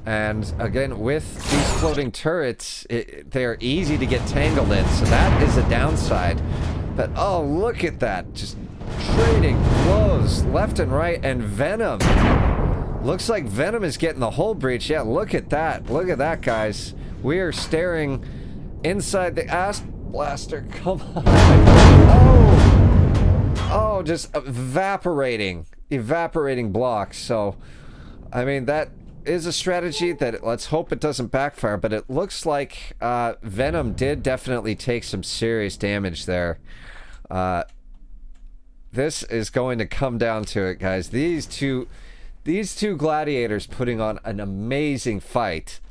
And again, with these floating turrets, they're easy to get tangled in, so that is a downside. But oh, look at that, just trading blows left and right. And Venom, looks like Venom is getting the whole breach. Yeah, look at that, guys. We are staring inside the ass blaster. Come on. Oh, just evaporating blocks. So I mean, that is a strategy that, let's hope it doesn't backfire, but it looks like Venom did definitely take some serious damage there. This is going to come down to it, guys. These two gladiators putting on an amazing fight.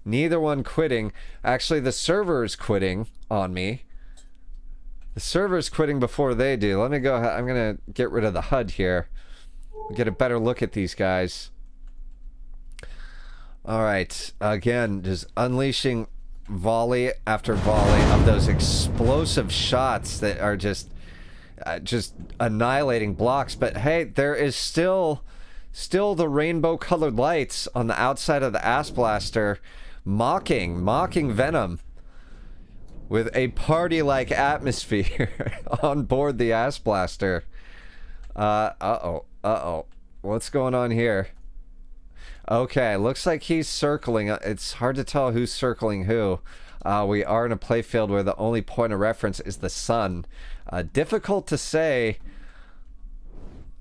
Neither one quitting. Actually, the server is quitting on me. The server is quitting before they do. Let me go ahead. I'm going to get rid of the HUD here. Get a better look at these guys. Alright, again, just unleashing volley after volley of those explosive shots that are just annihilating blocks. But hey, there is still the rainbow colored lights on the outside of the ass blaster, mocking Venom with a party-like atmosphere on board the ass blaster. Uh-oh. What's going on here? Okay, looks like he's circling. It's hard to tell who's circling who. We are in a playfield where the only point of reference is the sun. Difficult to say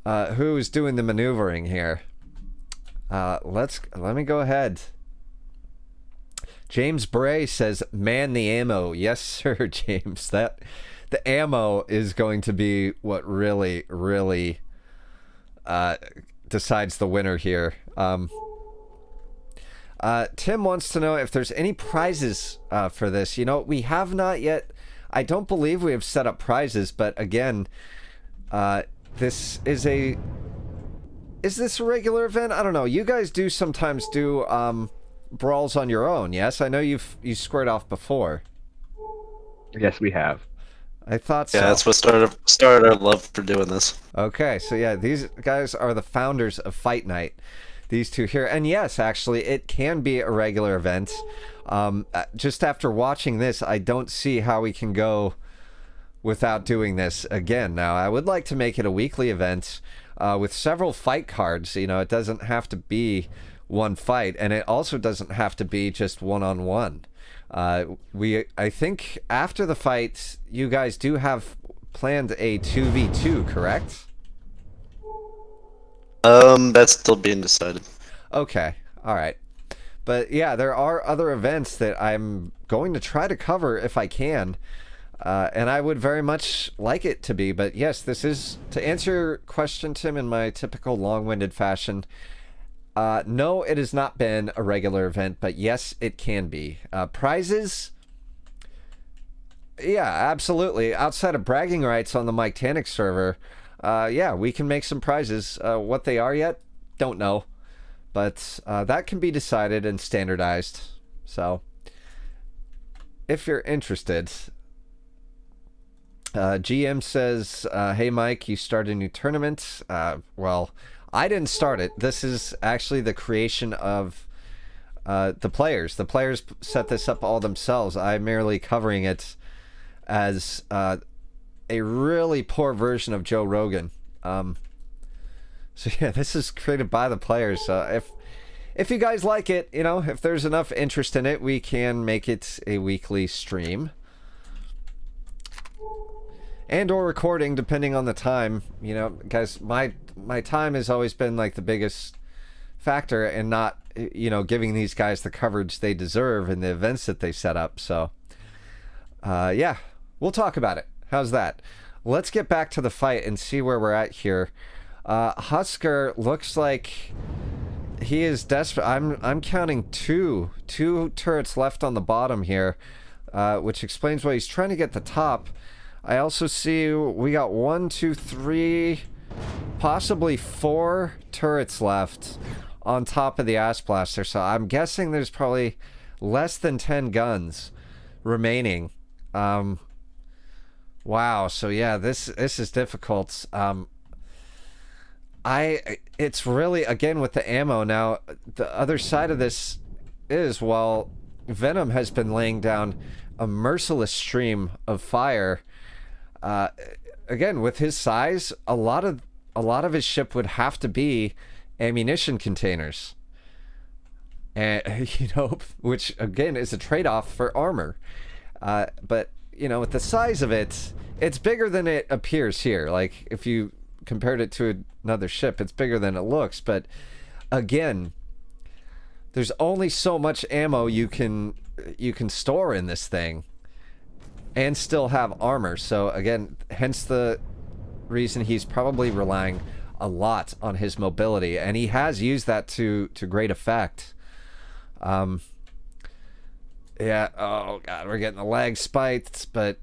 who's doing the maneuvering here. Let me go ahead. James Bray says, "Man the ammo." Yes, sir, James. the ammo is going to be what really, really decides the winner here. Tim wants to know if there's any prizes for this. You know, we have not yet. I don't believe we have set up prizes, but again, this is a... Is this a regular event? I don't know. You guys do sometimes do brawls on your own, yes? I know you squared off before. Yes, we have. I thought so. Yeah, that's what started our love for doing this. Okay, so yeah, these guys are the founders of Fight Night. These two here. And yes, actually, it can be a regular event. Just after watching this, I don't see how we can go without doing this again. Now, I would like to make it a weekly event with several fight cards. You know, it doesn't have to be one fight, and it also doesn't have to be just one-on-one. I think after the fight, you guys do have planned a 2v2, correct? That's still being decided. Okay, all right. But yeah, there are other events that I'm going to try to cover if I can. And I would very much like it to be. But yes, this is, to answer your question, Tim, in my typical long-winded fashion, no, it has not been a regular event, but yes, it can be. Prizes? Yeah, absolutely. Outside of bragging rights on the Mike Tannic server, yeah, we can make some prizes. What they are yet? Don't know. But that can be decided and standardized. So, if you're interested... GM says, hey Mike, you started a new tournament. Well, I didn't start it. This is actually the creation of the players. The players set this up all themselves. I'm merely covering it as a really poor version of Joe Rogan. So yeah, this is created by the players. If you guys like it, you know, if there's enough interest in it, we can make it a weekly stream. And or recording, depending on the time. You know, guys, my time has always been like the biggest factor, and not, you know, giving these guys the coverage they deserve in the events that they set up. So yeah, we'll talk about it. How's that? Let's get back to the fight and see where we're at here. Husker looks like he is desperate. I'm counting two turrets left on the bottom here, which explains why he's trying to get the top. I also see we got 1, 2, 3, possibly 4 turrets left on top of the Ass Blaster. So I'm guessing there's probably less than 10 guns remaining. Wow. So yeah, this is difficult. It's really, again, with the ammo. Now, the other side of this is, while Venom has been laying down a merciless stream of fire, again, with his size, a lot of his ship would have to be ammunition containers, and you know, which again is a trade-off for armor. But you know, with the size of it, it's bigger than it appears here. Like, if you compared it to another ship, it's bigger than it looks. But again, there's only so much ammo you can store in this thing and still have armor. So again, hence the reason he's probably relying a lot on his mobility, and he has used that to great effect. Yeah, oh god, we're getting the lag spikes, but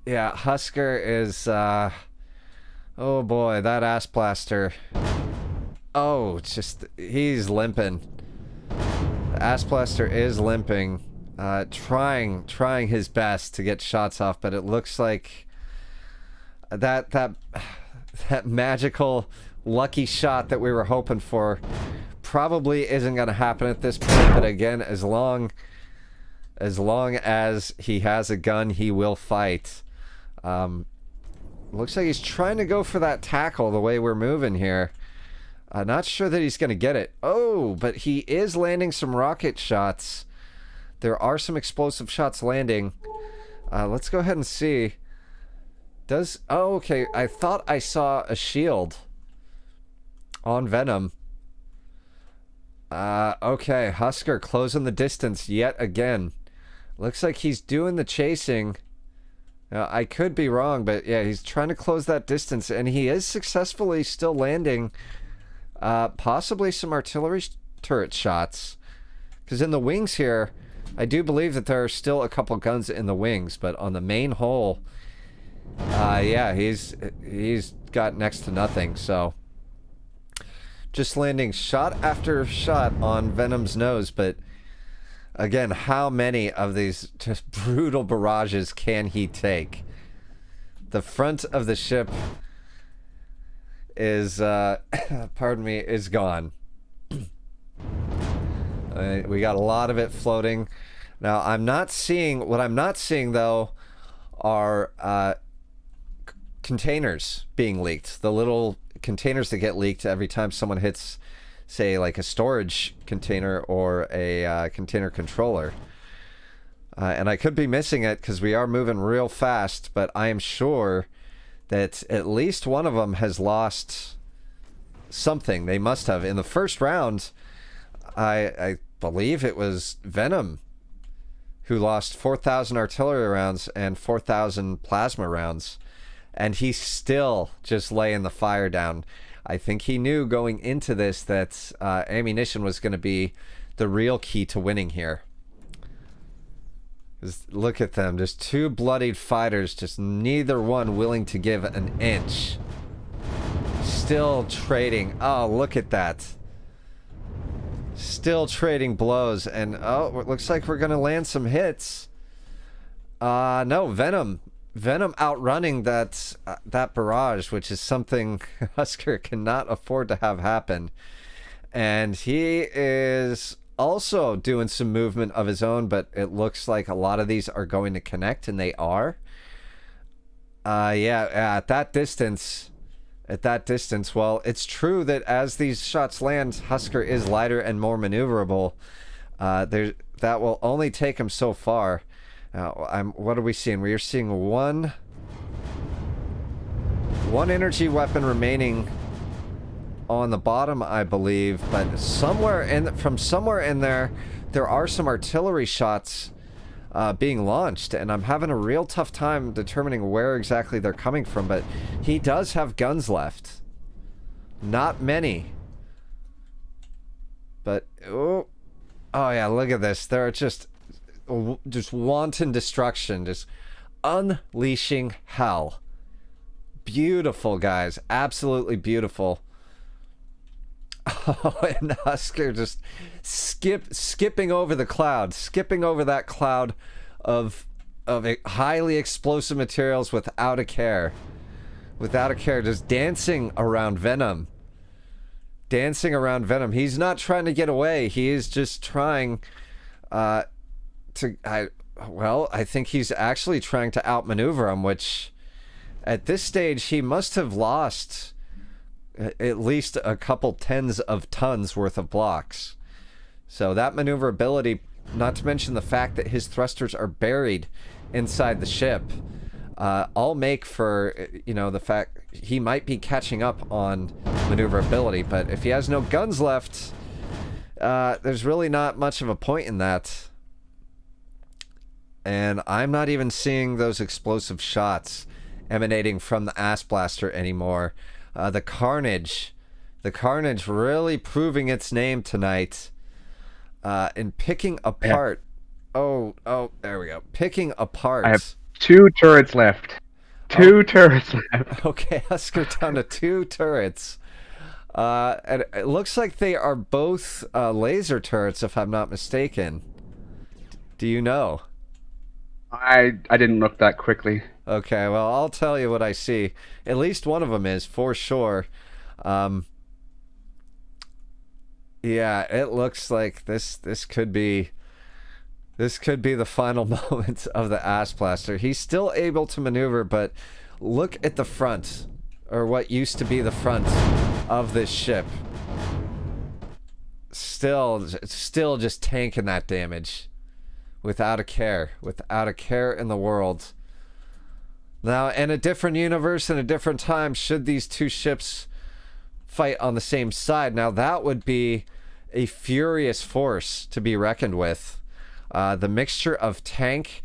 yeah, Husker is oh boy, that Ass Blaster. Oh, just, he's limping. The Ass Blaster is limping. Trying his best to get shots off, but it looks like that magical lucky shot that we were hoping for probably isn't going to happen at this point. But again, as long as he has a gun, he will fight. Looks like he's trying to go for that tackle the way we're moving here. Not sure that he's going to get it. Oh, but he is landing some rocket shots. There are some explosive shots landing. Let's go ahead and see. Oh, okay. I thought I saw a shield on Venom. Okay. Husker closing the distance yet again. Looks like he's doing the chasing. I could be wrong, but yeah, he's trying to close that distance, and he is successfully still landing possibly some artillery turret shots. Because in the wings here, I do believe that there are still a couple guns in the wings, but on the main hull, yeah, he's got next to nothing, so... Just landing shot after shot on Venom's nose, but... Again, how many of these just brutal barrages can he take? The front of the ship is, pardon me, is gone. We got a lot of it floating. Now, what I'm not seeing, though, are containers being leaked. The little containers that get leaked every time someone hits... say like a storage container or a container controller. And I could be missing it because we are moving real fast, but I am sure that at least one of them has lost something. They must have. In the first round, I believe it was Venom who lost 4,000 artillery rounds and 4,000 plasma rounds. And he's still just laying the fire down. I think he knew going into this that ammunition was going to be the real key to winning here. Just look at them, just two bloodied fighters, just neither one willing to give an inch. Still trading. Oh, look at that. Still trading blows, and oh, it looks like we're going to land some hits. No, Venom outrunning that barrage, which is something Husker cannot afford to have happen. And he is also doing some movement of his own, but it looks like a lot of these are going to connect, and they are. Yeah, at that distance, well, it's true that as these shots land, Husker is lighter and more maneuverable. That will only take him so far. What are we seeing? We are seeing one energy weapon remaining on the bottom, I believe, but from somewhere in there are some artillery shots being launched, and I'm having a real tough time determining where exactly they're coming from, but he does have guns left. Not many. But, oh yeah, look at this. There are just wanton destruction, just unleashing hell. Beautiful, guys. Absolutely beautiful. Oh, and Husker just skipping over the cloud, skipping over that cloud of highly explosive materials without a care, just dancing around Venom. He's not trying to get away. He is just trying I think he's actually trying to outmaneuver him, which at this stage he must have lost at least a couple tens of tons worth of blocks. So that maneuverability, not to mention the fact that his thrusters are buried inside the ship, all make for, the fact he might be catching up on maneuverability. But if he has no guns left, there's really not much of a point in that. And I'm not even seeing those explosive shots emanating from the ass blaster anymore. The carnage really proving its name tonight, in picking apart. Oh, there we go. Picking apart. I have 2 turrets left. Turrets left. Okay, Husker down to 2 turrets. And it looks like they are both laser turrets, if I'm not mistaken. Do you know? I didn't look that quickly. Okay, well, I'll tell you what I see. At least one of them is, for sure. Yeah, it looks like this could be the final moment of the ass blaster. He's still able to maneuver, but look at the front, or what used to be the front of this ship. Still just tanking that damage. Without a care in the world. Now, in a different universe, in a different time, should these 2 ships fight on the same side, now that would be a furious force to be reckoned with. The mixture of tank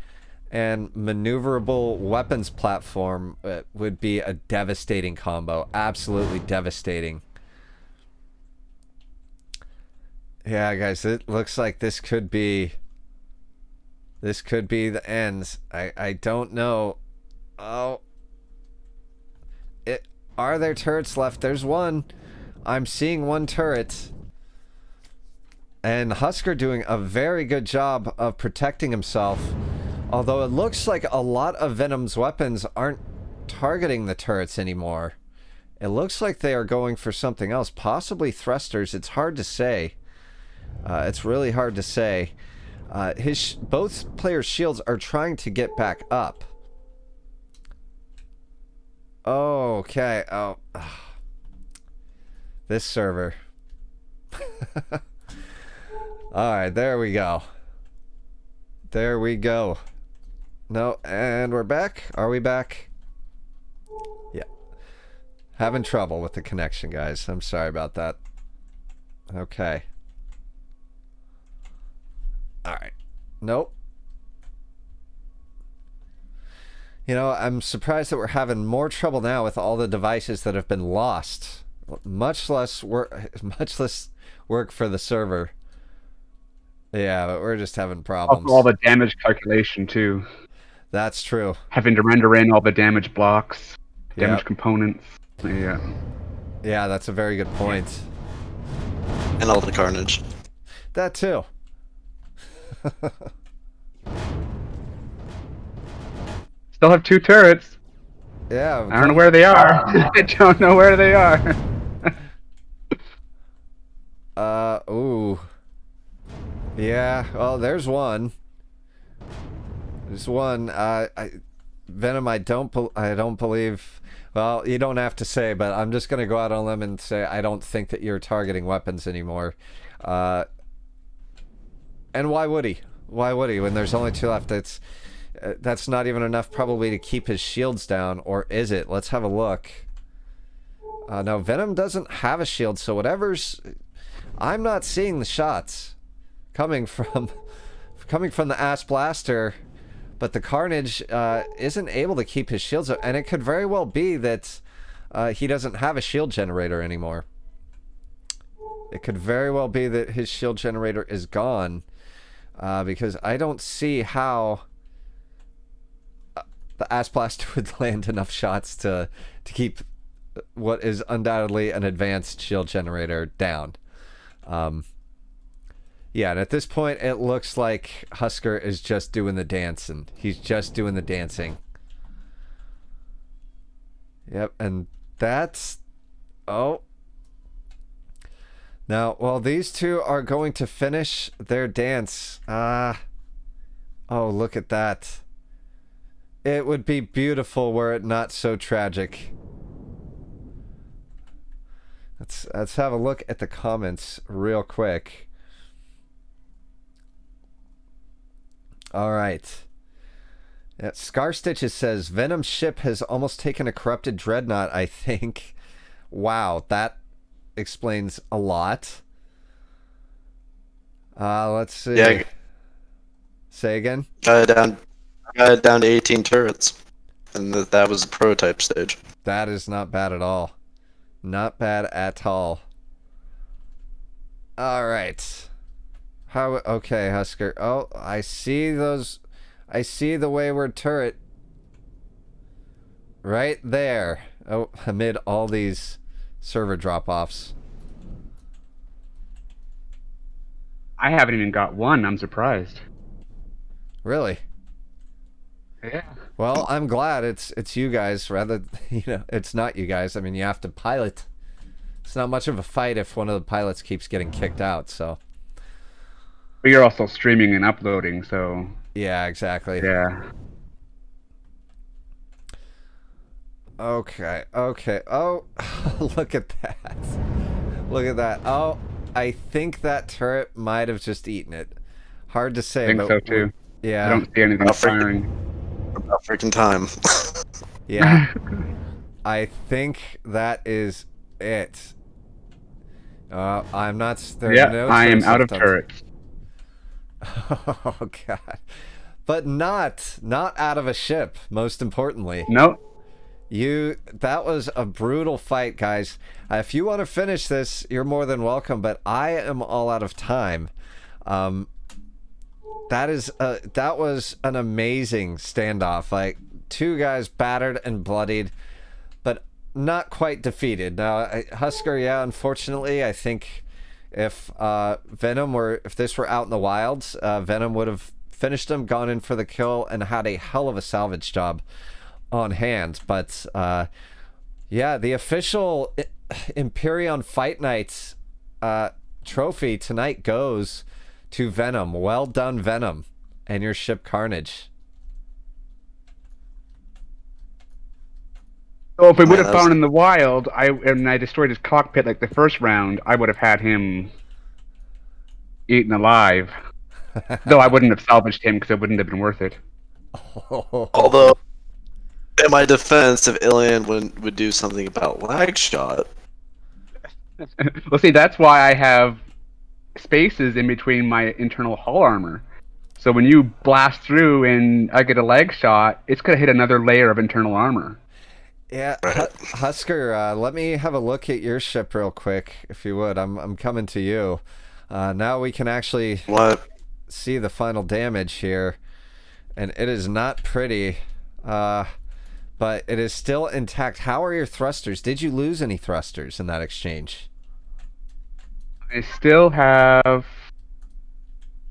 and maneuverable weapons platform would be a devastating combo. Absolutely devastating. Yeah, guys, it looks like this could be the end. I don't know. Oh. Are there turrets left? There's one. I'm seeing one turret. And Husker doing a very good job of protecting himself. Although it looks like a lot of Venom's weapons aren't targeting the turrets anymore. It looks like they are going for something else. Possibly thrusters. It's hard to say. It's really hard to say. Both players' shields are trying to get back up. Okay. Oh. This server. Alright, there we go. There we go. No, and we're back? Are we back? Yeah. Having trouble with the connection, guys. I'm sorry about that. Okay. Alright. Nope. You know, I'm surprised that we're having more trouble now with all the devices that have been lost. Much less work for the server. Yeah, but we're just having problems. Also, all the damage calculation too. That's true. Having to render in all the damage blocks, damage components. Yeah. Yeah, that's a very good point. And all the carnage. That too. Still have 2 turrets. Yeah. I don't know where they are. I don't know where they are. Ooh. Yeah, well, there's one. There's one. Venom, I don't believe... Well, you don't have to say, but I'm just going to go out on a limb and say I don't think that you're targeting weapons anymore. And why would he? Why would he when there's only 2 left? That's not even enough probably to keep his shields down, or is it? Let's have a look. No, Venom doesn't have a shield, so whatever's... I'm not seeing the shots coming from the Ass Blaster, but the Carnage isn't able to keep his shields up, and it could very well be that he doesn't have a shield generator anymore. It could very well be that his shield generator is gone, because I don't see how the Ass Blaster would land enough shots to keep what is undoubtedly an advanced shield generator down. Yeah, and at this point, it looks like Husker is just doing the dancing. He's just doing the dancing. Yep, and that's... Oh. Now, well, these two are going to finish their dance. Oh, look at that. It would be beautiful were it not so tragic. Let's have a look at the comments real quick. All right. Yeah, Scar Stitches says Venom's ship has almost taken a corrupted dreadnought, I think. Wow, that explains a lot. Let's see. Yeah. Say again? Got it down to 18 turrets. And that was the prototype stage. That is not bad at all. Not bad at all. All right. Okay, Husker. Oh, I see those. I see the wayward turret. Right there. Oh, amid all these server drop-offs. I haven't even got one. I'm surprised. Really? Yeah. Well, I'm glad it's you guys rather, it's not you guys. I mean, you have to pilot. It's not much of a fight if one of the pilots keeps getting kicked out, so. But you're also streaming and uploading, so. Yeah, exactly. Yeah. Okay. Oh, look at that. Look at that. Oh, I think that turret might have just eaten it. Hard to say. I think but so too. Yeah. I don't see anything firing. About freaking time. Yeah. I think that is it. I'm not... Yeah, I am out of turrets. Oh, God. but not out of a ship, most importantly. Nope. That was a brutal fight, guys. If you want to finish this, you're more than welcome, but I am all out of time. That was an amazing standoff. Like, two guys battered and bloodied, but not quite defeated. Now, Husker, yeah, unfortunately, I think if if this were out in the wilds, Venom would have finished him, gone in for the kill, and had a hell of a salvage job on hand. But yeah, the official Empyrion Fight Night trophy tonight goes to Venom. Well done, Venom, and your ship Carnage. So if we would have found him in the wild, and I destroyed his cockpit like the first round, I would have had him eaten alive. Though I wouldn't have salvaged him because it wouldn't have been worth it. Although, in my defense, if Ilian would do something about lag shot. Well, see, that's why I have spaces in between my internal hull armor. So when you blast through and I get a leg shot, it's going to hit another layer of internal armor. Yeah, Husker, let me have a look at your ship real quick, if you would. I'm coming to you. Now we can actually see the final damage here, and it is not pretty, but it is still intact. How are your thrusters? Did you lose any thrusters in that exchange? I still have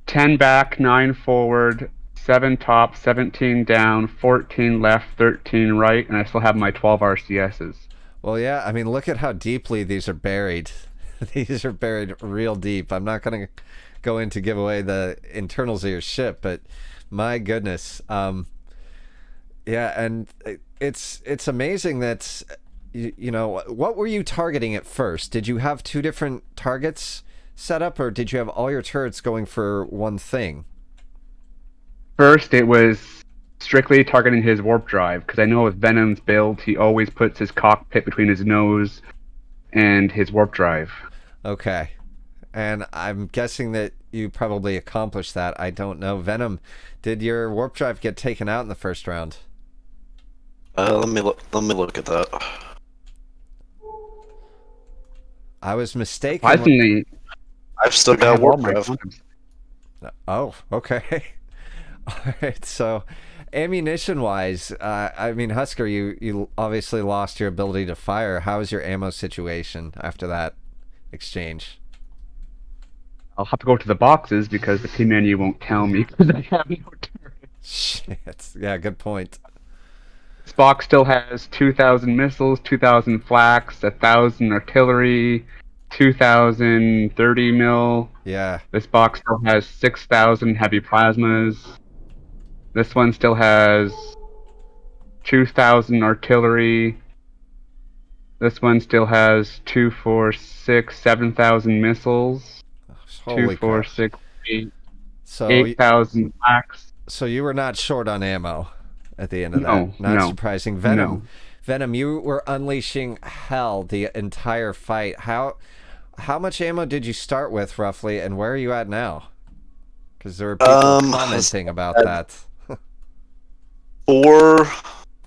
10 back, 9 forward, 7 top, 17 down, 14 left, 13 right, and I still have my 12 RCSs. Well, yeah, I mean, look at how deeply these are buried. These are buried real deep. I'm not going to go in to give away the internals of your ship, but my goodness. Yeah, and it's amazing that, you know, what were you targeting at first? Did you have two different targets set up, or did you have all your turrets going for one thing? First, it was strictly targeting his warp drive, because I know with Venom's build, he always puts his cockpit between his nose and his warp drive. Okay. And I'm guessing that you probably accomplished that. I don't know. Venom, did your warp drive get taken out in the first round? Let me look at that. I was mistaken. Surprisingly, I've still got warp drive. Oh, okay. All right. So, ammunition-wise, I mean, Husker, you obviously lost your ability to fire. How is your ammo situation after that exchange? I'll have to go to the boxes because the team menu won't tell me because I have no turret. Shit. Yeah, good point. This box still has 2,000 missiles, 2,000 flaks, 1,000 artillery, 2,000 30 mil. Yeah. This box still has 6,000 heavy plasmas. This one still has 2,000 artillery. This one still has 2, 4, 6, 7,000 missiles. Holy 2, 4, crap. 6, 8, So 8,000 flaks. So you were not short on ammo at the end of No, that. Not no, surprising. Venom, no. Venom, you were unleashing hell the entire fight. How much ammo did you start with roughly, and where are you at now? Because there were people commenting about that. I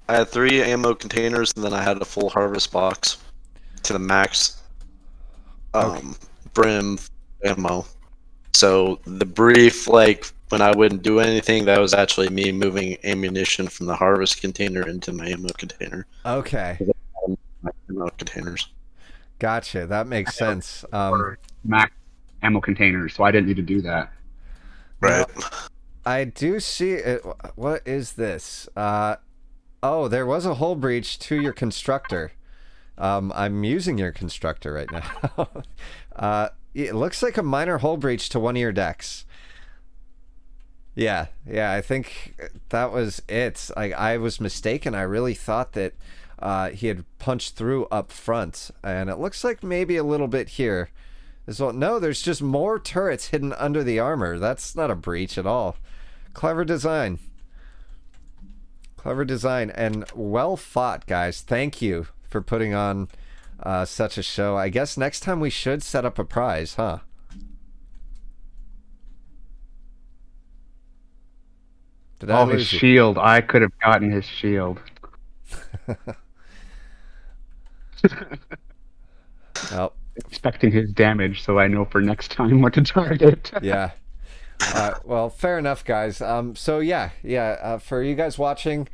had 3 ammo containers, and then I had a full harvest box to the max brim ammo. So the brief, like, when I wouldn't do anything, that was actually me moving ammunition from the harvest container into my ammo container. Okay. My ammo containers. Gotcha. That makes sense. Max ammo containers, so I didn't need to do that. Right. I do see it. What is this? Oh, there was a hull breach to your constructor. I'm using your constructor right now. It looks like a minor hull breach to one of your decks. Yeah, I think that was it. I was mistaken. I really thought that he had punched through up front, and it looks like maybe a little bit here as well. No, there's just more turrets hidden under the armor. That's not a breach at all. Clever design. Clever design, and well fought, guys. Thank you for putting on such a show. I guess next time we should set up a prize, huh? Did Did I Oh, his lose you? shield. I could have gotten his shield. Nope. Expecting his damage, so I know for next time what to target. Yeah. Well, fair enough, guys. So yeah. For you guys watching,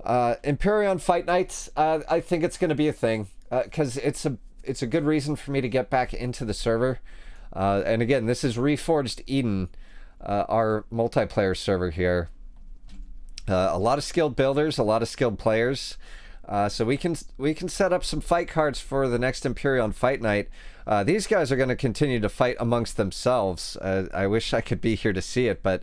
Empyrion Fight Night, I think it's going to be a thing because it's a good reason for me to get back into the server. And again, this is Reforged Eden, our multiplayer server here. A lot of skilled builders, a lot of skilled players. So we can set up some fight cards for the next Empyrion Fight Night. These guys are going to continue to fight amongst themselves. I wish I could be here to see it, but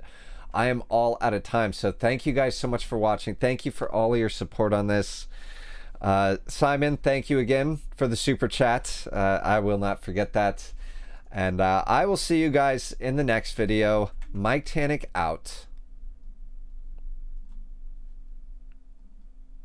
I am all out of time. So thank you guys so much for watching. Thank you for all of your support on this. Simon, thank you again for the super chat. I will not forget that. And I will see you guys in the next video. Mike Tannic out.